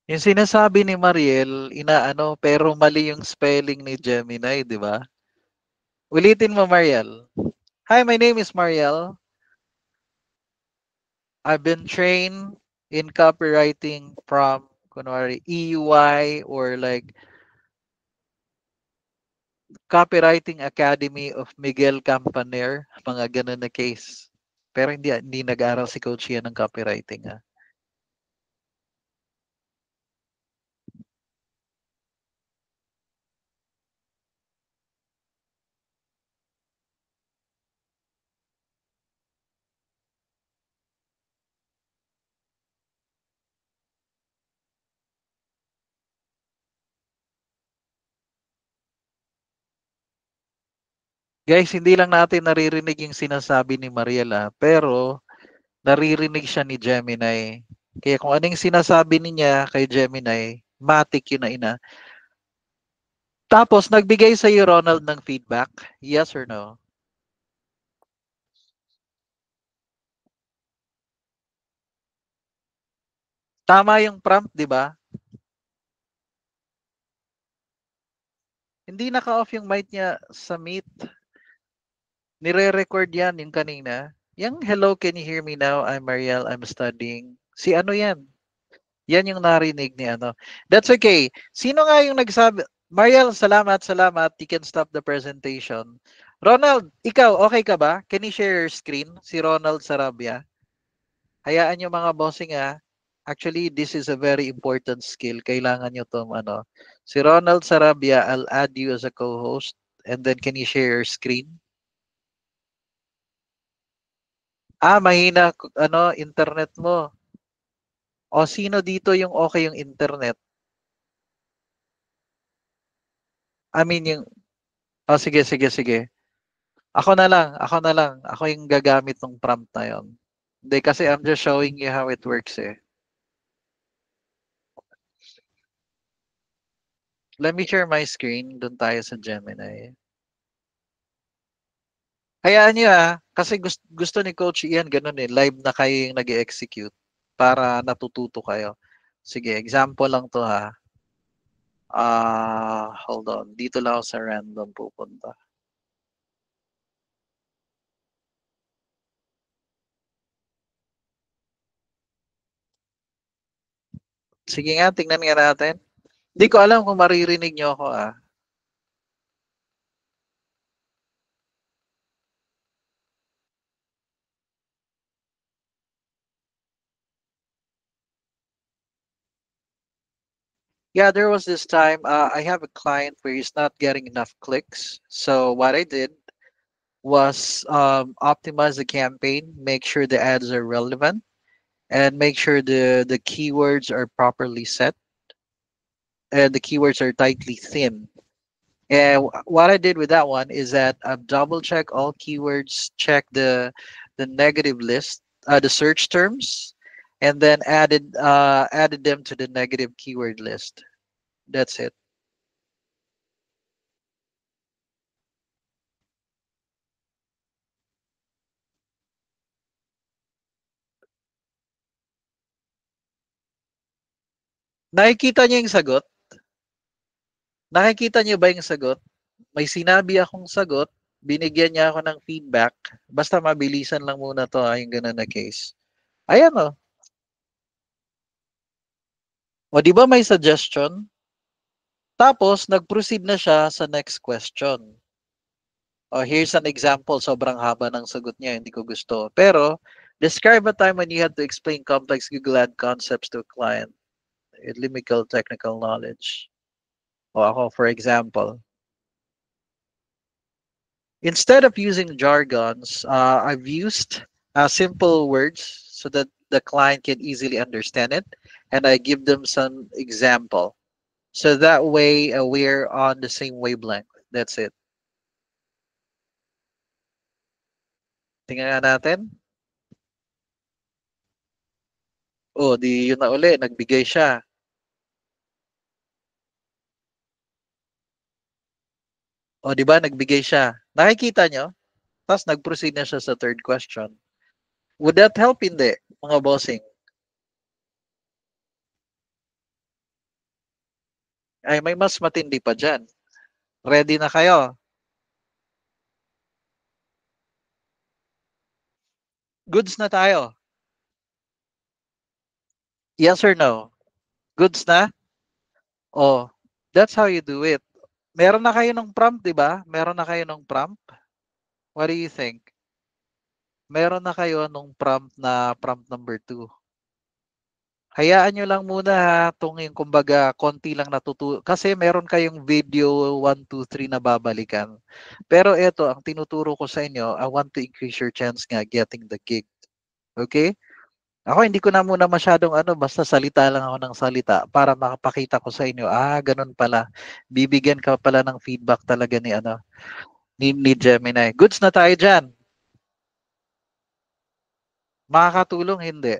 Yung sinasabi ni Mariel, inaano, pero mali yung spelling ni Gemini, di ba? Ulitin mo, Mariel. Hi, my name is Mariel. I've been trained in copywriting from, kunwari, EUI or like Copywriting Academy of Miguel Campaner, mga ganun na case. Pero hindi nag-aral si Coach yan ng copywriting. Ah. Guys, hindi lang natin naririnig yung sinasabi ni Mariela, pero naririnig siya ni Gemini. Kaya kung anong sinasabi niya kay Gemini, matik yun na ina. Tapos, nagbigay sa iyo Ronald ng feedback? Yes or no? Tama yung prompt, di ba? Hindi naka-off yung mic niya sa Meet. Nire-record yan yung kanina. Yung hello, can you hear me now? I'm Mariel, I'm studying. Si ano yan? Yan yung narinig ni ano. That's okay. Sino nga yung nagsabi? Mariel, salamat, salamat. You can stop the presentation. Ronald, ikaw, okay ka ba? Can you share your screen? Si Ronald Sarabia. Hayaan nyo mga bossing Actually, this is a very important skill. Kailangan nyo to ano. Si Ronald Sarabia, I'll add you as a co-host. And then can you share your screen? Mahina internet mo. O sino dito yung okay yung internet? I mean yung sige, sige, sige. Ako na lang, ako na lang. Ako yung gagamit ng prompt na yon. Hindi kasi I'm just showing you how it works eh. Let me share my screen. Doon tayo sa Gemini. Hayaan niyo kasi gusto ni Coach Ian ganun eh. Live na kayo yung nag-execute para natututo kayo. Sige, example lang to hold on. Dito lang ako sa random pupunta. Sige nga, tingnan nga natin. Hindi ko alam kung maririnig niyo ako Yeah, there was this time I have a client where he's not getting enough clicks. So what I did was optimize the campaign, make sure the ads are relevant, and make sure the keywords are properly set and the keywords are tightly thin. And what I did with that one is that I double check all keywords, check the negative list, the search terms, and then added them to the negative keyword list. That's it. Nakikita niyo yung sagot? Nakikita niyo ba yung sagot? May sinabi akong sagot, binigyan niya ako ng feedback. Basta mabilisan lang muna to yung ganun na case. Ayan o. O di ba may suggestion? Tapos nag-proceed na siya sa next question. Oh, here's an example. Sobrang haba ng sagot niya. Hindi ko gusto. Pero, describe a time when you had to explain complex Google Ad concepts to a client. Limited technical knowledge. O ako, for example, instead of using jargons, I've used simple words so that the client can easily understand it. And I give them some example. So that way, we're on the same wavelength. That's it. Tingnan nga natin. Oh, di yun na uli. Nagbigay siya. O, di ba? Nagbigay siya. Nakikita nyo? Tapos nag-proceed na siya sa third question. Would that help? Hindi, mga bossing. Ay, may mas matindi pa dyan. Ready na kayo? Goods na tayo. Yes or no? Goods na? Oh, that's how you do it. Meron na kayo ng prompt, di ba? Meron na kayo ng prompt? What do you think? Meron na kayo nung prompt na prompt number 2. Hayaan nyo lang muna itong yung kumbaga konti lang kasi meron kayong video 1, 2, 3 na babalikan. Pero ito, ang tinuturo ko sa inyo, I want to increase your chance nga getting the gig. Okay? Ako hindi ko na muna masyadong basta salita lang ako ng salita para makapakita ko sa inyo, ganun pala. Bibigyan ka pala ng feedback talaga ni Ni Gemini. Goods na tayo dyan. Makakatulong, hindi.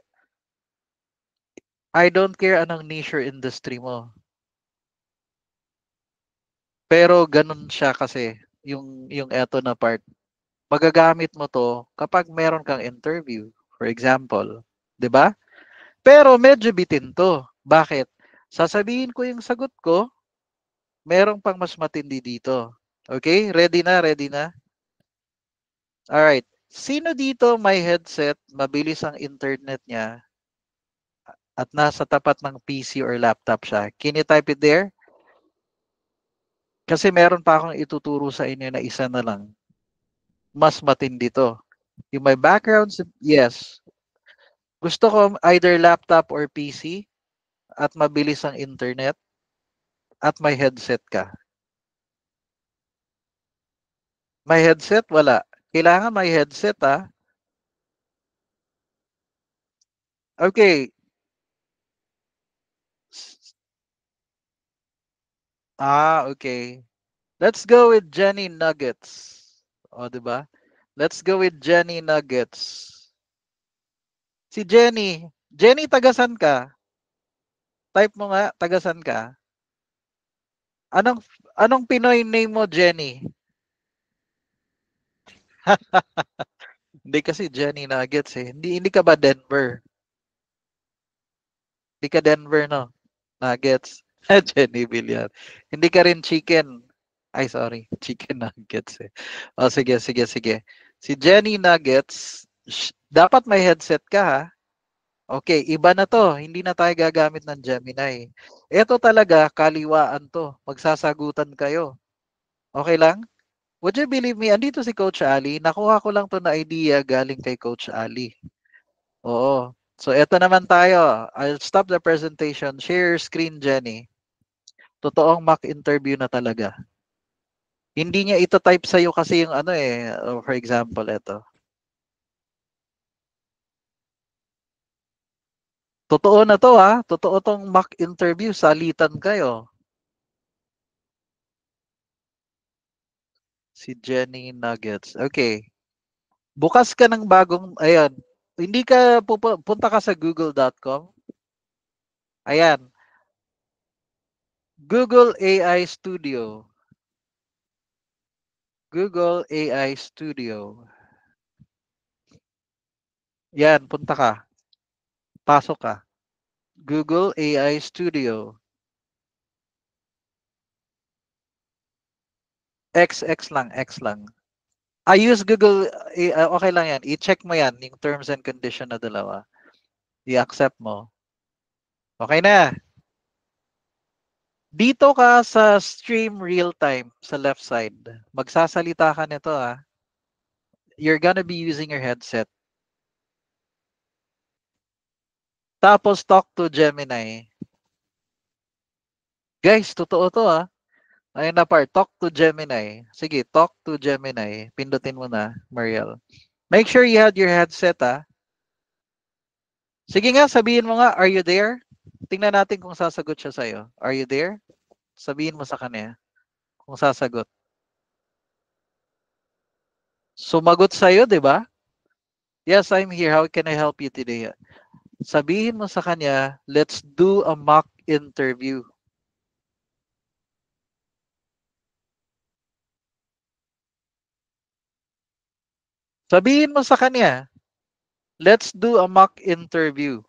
I don't care anong niche or industry mo. Pero ganun siya kasi, yung eto na part. Magagamit mo to kapag meron kang interview, for example. 'Di ba? Pero medyo bitin to. Bakit? Sasabihin ko yung sagot ko, merong pang mas matindi dito. Okay? Ready na? Ready na? Alright. Sino dito may headset, mabilis ang internet niya, at nasa tapat ng PC or laptop siya? Can you type it there? Kasi meron pa akong ituturo sa inyo na isa na lang. Mas matindi to. Yung may background, yes. Gusto ko either laptop or PC at mabilis ang internet at may headset ka. May headset? Wala. Kailangan may headset, ah. Okay. Okay. Let's go with Jenny Nuggets. O, di ba? Let's go with Jenny Nuggets. Si Jenny. Jenny, tagasan ka? Type mo nga, tagasan ka? Anong anong Pinoy name mo, Jenny? Hindi kasi Jenny Nuggets eh. Hindi ka ba Denver? Hindi ka Denver, no? Nuggets. Jenny Villar. Hindi ka rin chicken. Ay, sorry. Chicken nuggets eh. O, sige, sige, sige. Si Jenny Nuggets, dapat may headset ka ha. Okay, iba na to. Hindi na tayo gagamit ng Gemini. Ito talaga, kaliwaan to. Magsasagutan kayo. Okay lang? Would you believe me? Andito si Coach Ali. Nakuha ko lang to na idea galing kay Coach Ali. Oo. So, eto naman tayo. I'll stop the presentation. Share your screen, Jenny. Totoong mock interview na talaga. Hindi niya ito-type sa'yo kasi yung ano eh. For example, ito. Totoo na to ha. Totoo tong mock interview. Salitan kayo. Si Jenny Nuggets. Okay. Bukas ka ng bagong, ayan. Hindi ka, punta ka sa google.com. Ayan. Google AI Studio. Google AI Studio. Yan, punta ka. Pasok ka. Google AI Studio. X lang, X lang. I use Google, okay lang yan. I-check mo yan, yung terms and condition na dalawa. I-accept mo. Okay na. Dito ka sa stream real time sa left side. Magsasalita ka nito ah. You're gonna be using your headset. Tapos talk to Gemini. Guys, totoo to ah. Ayun na part, talk to Gemini. Sige, talk to Gemini. Pindutin mo na, Mariel. Make sure you had your headset ah. Sige nga, sabihin mo nga, are you there? Tingnan natin kung sasagot siya sa'yo. Are you there? Sabihin mo sa kanya kung sasagot. Sumagot sa'yo, di ba? Yes, I'm here. How can I help you today? Sabihin mo sa kanya, let's do a mock interview. Sabihin mo sa kanya, let's do a mock interview.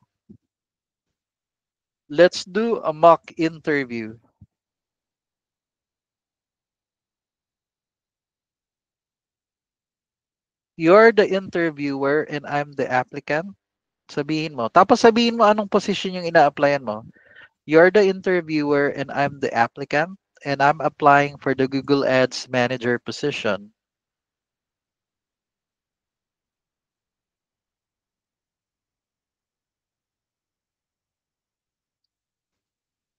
Let's do a mock interview. You're the interviewer and I'm the applicant. Sabihin mo. Tapos sabihin mo anong position yung ina-applyan mo. You're the interviewer and I'm the applicant and I'm applying for the Google Ads manager position.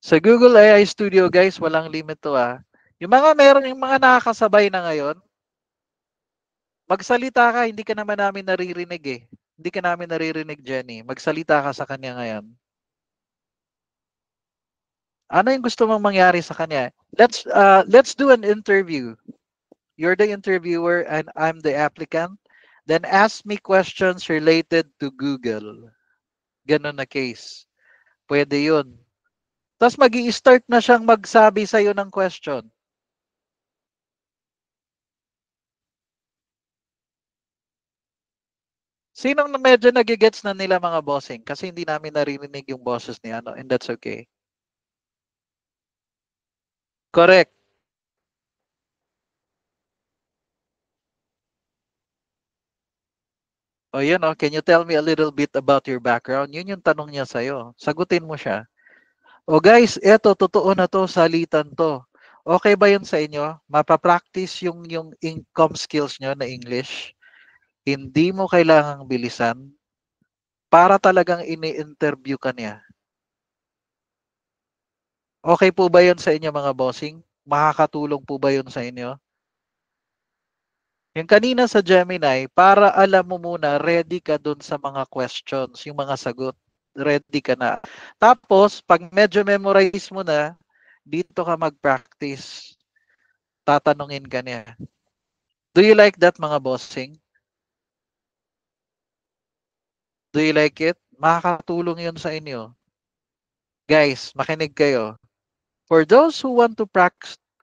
Sa Google AI Studio guys, walang limit to ah. Yung mga nakakasabay na ngayon, magsalita ka, hindi ka naman namin naririnig eh. Hindi ka namin naririnig, Jenny. Magsalita ka sa kanya ngayon. Ano yung gusto mong mangyari sa kanya? Let's do an interview. You're the interviewer and I'm the applicant. Then ask me questions related to Google. Ganun na case. Pwede yun. Tapos mag-i-start na siyang magsabi sa'yo ng question. Sinong medyo nagigets na nila mga bossing? Kasi hindi namin naririnig yung bosses ni ano, and that's okay. Correct. O yun, oh, can you tell me a little bit about your background? Yun yung tanong niya sa'yo. Sagutin mo siya. O guys, eto, totoo na to, salitan to. Okay ba yun sa inyo? Mapapractice yung income skills nyo na English. Hindi mo kailangang bilisan para talagang ini-interview ka niya. Okay po ba yun sa inyo mga bossing? Makakatulong po ba yun sa inyo? Yung kanina sa Gemini, para alam mo muna, ready ka dun sa mga questions, yung mga sagot. Ready ka na. Tapos, pag medyo memorize mo na, dito ka mag-practice. Tatanungin ka niya. Do you like that mga bossing? Do you like it? Makakatulong yun sa inyo. Guys, makinig kayo. For those who want to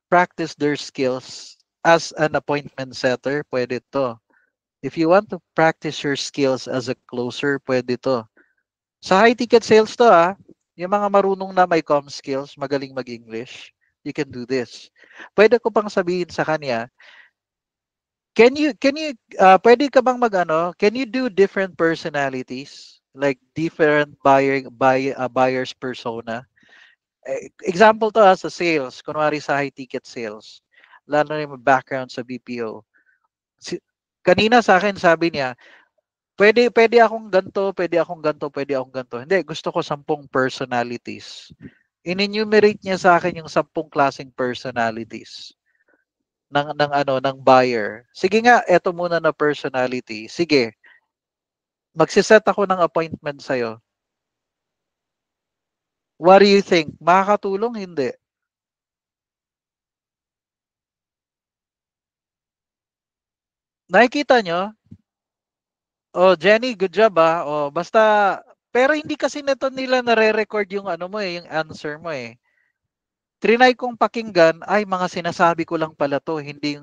practice their skills as an appointment setter, pwede to. If you want to practice your skills as a closer, pwede to. Sa high ticket sales to yung mga marunong na may comm skills, magaling mag-English, you can do this. Pwede ko pang sabihin sa kanya, pwede ka bang can you do different personalities? Like different buyer's persona? Example to sa sales, kunwari sa high ticket sales, lalo na yung background sa BPO. Si, kanina sa akin sabi niya, pwede akong ganto, pwede akong ganto, pwede akong ganto. Hindi, gusto ko 10 personalities. In-enumerate niya sa akin yung 10 klaseng personalities ng buyer. Sige nga, eto muna na personality. Sige, magsiset ako ng appointment sa'yo. What do you think? Makakatulong? Hindi. Nakikita nyo? Oh, Jenny, good job Oh, basta, pero hindi kasi nito nila nare-record yung ano mo yung answer mo Trinay kong pakinggan, ay mga sinasabi ko lang pala to, hindi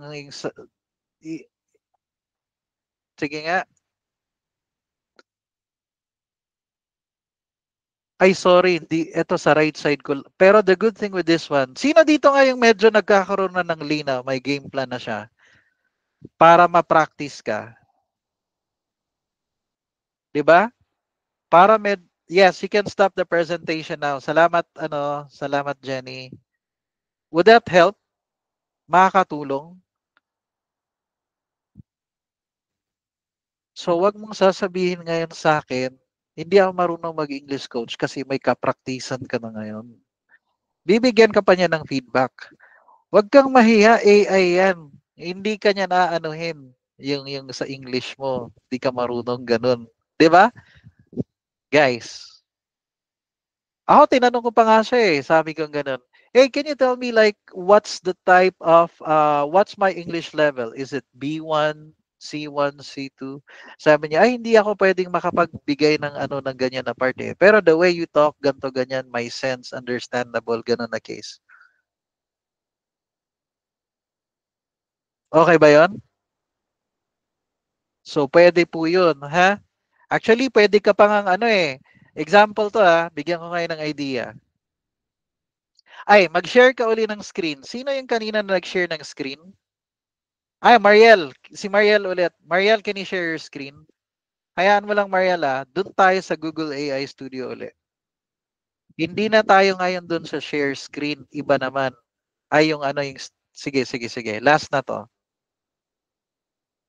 sige nga. Ay, sorry, hindi, ito sa right side ko. Pero the good thing with this one, sino dito nga yung medyo nagkakaroon na ng linaw, may game plan na siya, para ma-practice ka? 'Di ba? Yes, you can stop the presentation now. Salamat Jenny. Would that help? Makakatulong? So, wag mong sasabihin ngayon sa akin, hindi ako marunong mag-English coach kasi may kapraktisan ka na ngayon. Bibigyan ka pa niya ng feedback. Wag kang mahiya, AI yan. Hindi ka niya naanuhin yung sa English mo. Hindi ka marunong ganun. 'Di ba? Guys, ako tinanong ko pa nga siya Sabi ko ganun. Hey, can you tell me like what's my English level? Is it B1, C1, C2? Sabi niya, ay hindi ako pwedeng makapagbigay ng ng ganyan na part Pero the way you talk, ganto ganyan, my sense, understandable, ganun na case. Okay ba 'yon? So pwede po 'yun, ha? Actually, pwede ka pa ngang example to bigyan ko kayo ng idea. Ay, mag-share ka uli ng screen. Sino yung kanina na nag-share ng screen? Ay, Mariel. Si Mariel ulit. Mariel, can you share your screen? Hayaan mo lang, Mariel Doon tayo sa Google AI Studio ulit. Hindi na tayo ngayon doon sa share screen. Iba naman. Ay, sige, sige, sige. Last na to.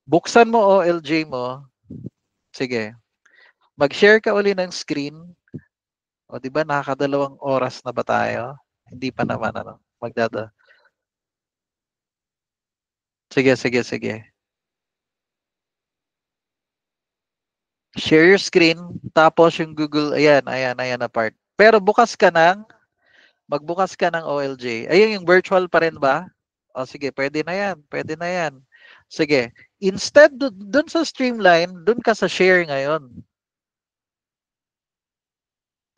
Buksan mo OLJ mo. Sige. Mag-share ka uli ng screen. O, di ba nakakadalawang oras na ba tayo? Hindi pa naman, Sige, sige, sige. Share your screen, tapos yung Google, ayan na part. Pero magbukas ka ng OLJ. Ayun yung virtual pa rin ba? O sige, pwede na yan. Pwede na yan. Sige. Instead, dun sa streamline, dun ka sa share ngayon.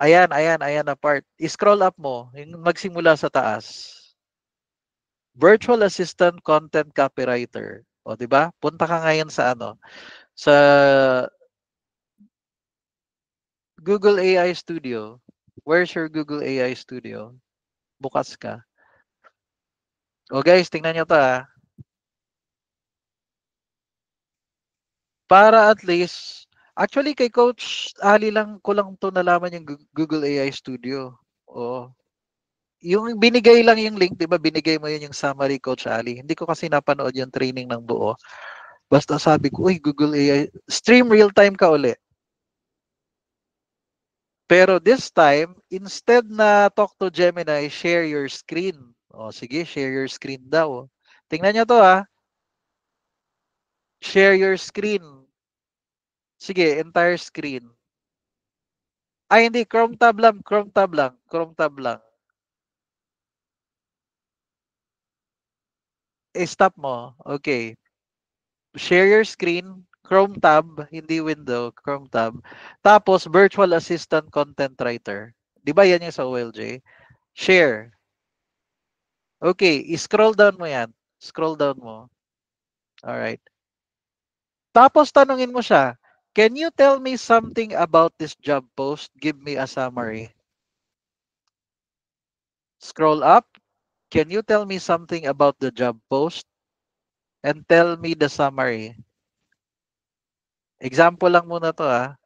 Ayan, ayan, ayan na part. I-scroll up mo. Yung magsimula sa taas. Virtual Assistant Content Copywriter. O, di ba? Punta ka ngayon sa ano? Sa Google AI Studio. Where's your Google AI Studio? Bukas ka. O guys, tingnan nyo to ah. Para at least, actually kay Coach Ali lang ko lang to nalaman yung Google AI Studio. Oo. Yung binigay lang yung link, 'di ba? Binigay mo yun yung summary, Coach Ali. Hindi ko kasi napanood yung training ng buo. Basta sabi ko, uy, Google AI, stream real time ka uli. Pero this time, instead na talk to Gemini, share your screen. O sige, share your screen daw. Tingnan nyo to ah. Share your screen. Sige, entire screen. Ay, hindi. Chrome tab lang. Chrome tab lang. Chrome tab lang. Stop mo. Okay. Share your screen. Chrome tab. Hindi window. Chrome tab. Tapos, virtual assistant content writer. Di ba yan yung sa OLJ? Share. Okay. Scroll down mo yan. Scroll down mo. Alright. Tapos, tanungin mo siya. Can you tell me something about this job post? Give me a summary. Scroll up. Can you tell me something about the job post? And tell me the summary. Example lang muna to ah.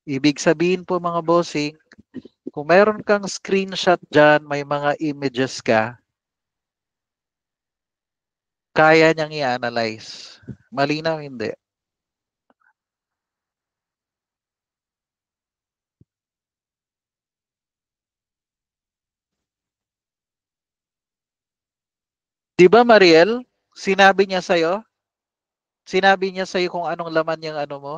Ibig sabihin po mga bossing, kung meron kang screenshot dyan, may mga images ka, kaya niyang i-analyze. Malinaw hindi. Di ba Mariel, sinabi niya sa'yo? Sinabi niya sa'yo kung anong laman yung ano mo?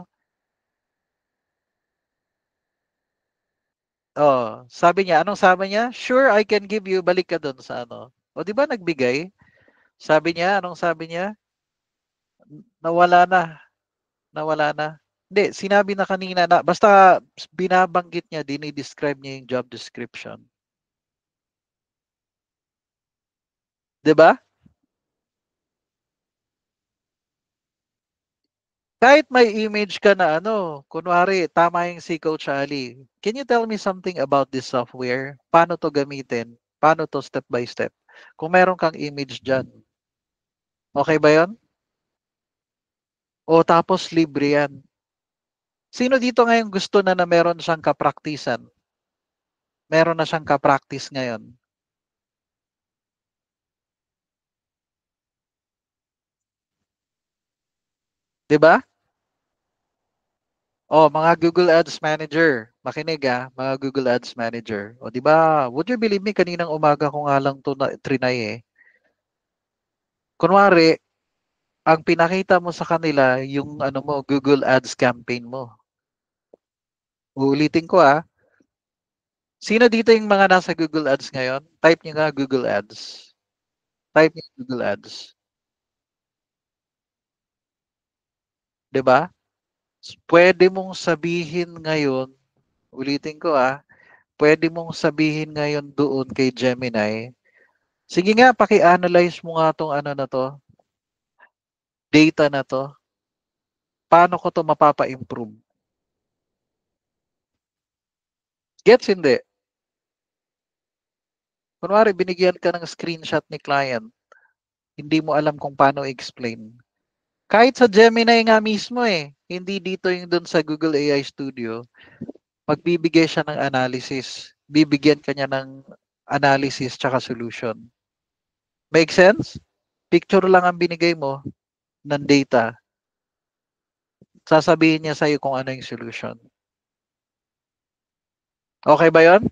Oh, sabi niya, anong sabi niya? Sure, I can give you, balik ka dun sa ano. O di ba nagbigay? Sabi niya, anong sabi niya? Nawala na. Nawala na. Hindi, sinabi na kanina na basta binabanggit niya, dinidescribe niya yung job description. 'Di ba? Kahit may image ka na ano, kunwari tama yung si Coach Ali. Can you tell me something about this software? Paano to gamitin? Paano to step by step? Kung meron kang image diyan. Okay ba 'yon? O tapos libre yan. Sino dito ngayon gusto na meron siyang kapraktisan? Meron na siyang kapractice ngayon. 'Di ba? Oh, mga Google Ads Manager. Makinig ah, mga Google Ads Manager. O, di ba? Would you believe me, kaninang umaga ko nga lang to na, trinay eh. Kunwari, ang pinakita mo sa kanila, yung ano mo, Google Ads campaign mo. Uulitin ko ah. Sino dito yung mga nasa Google Ads ngayon? Type nyo nga Google Ads. Type nyo Google Ads. Di ba? Pwede mong sabihin ngayon, ulitin ko ah, pwede mong sabihin ngayon doon kay Gemini, sige nga, paki-analyze mo nga tong ano na to, data na to. Paano ko to mapapa-improve? Gets hindi? Kunwari, binigyan ka ng screenshot ni client. Hindi mo alam kung paano i-explain. Kahit sa Gemini nga mismo eh. Hindi dito yung dun sa Google AI Studio. Magbibigay siya ng analysis. Bibigyan ka niya ng analysis tsaka solution. Make sense? Picture lang ang binigay mo ng data. Sasabihin niya sa'yo kung ano yung solution. Okay ba yon?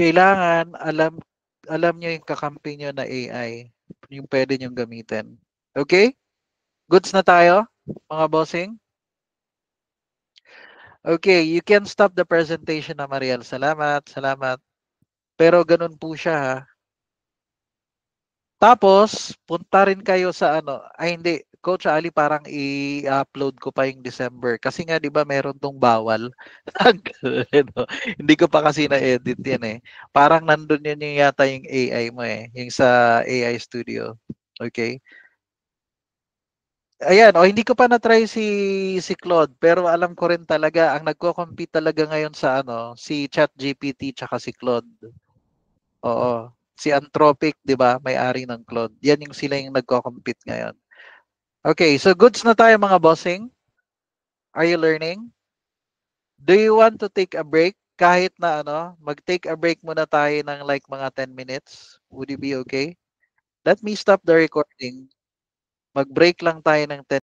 Kailangan alam niyo yung kakampi niyo na AI, yung pwede niyong gamitin. Okay? Goods na tayo, mga bossing? Okay, you can stop the presentation na Mariel. Salamat, salamat. Pero ganun po siya ha. Tapos, punta rin kayo sa ano, ay hindi, Coach Ali, parang i-upload ko pa yung December. Kasi nga, di ba, meron tong bawal. Ano, hindi ko pa kasi na-edit yan eh. Parang nandun yun yung yata yung AI mo eh, yung sa AI Studio. Okay? Ayan, o hindi ko pa na-try si Claude, pero alam ko rin talaga, ang nagko-compete talaga ngayon sa ano, si ChatGPT tsaka si Claude. Oo. Si Anthropic, 'di ba? May-ari ng Claude. Yan yung sila yung nagko-compete ngayon. Okay, so goods na tayo mga bossing. Are you learning? Do you want to take a break? Kahit na ano, mag-take a break muna tayo ng like mga 10 minutes. Would you be okay? Let me stop the recording. Mag-break lang tayo ng 10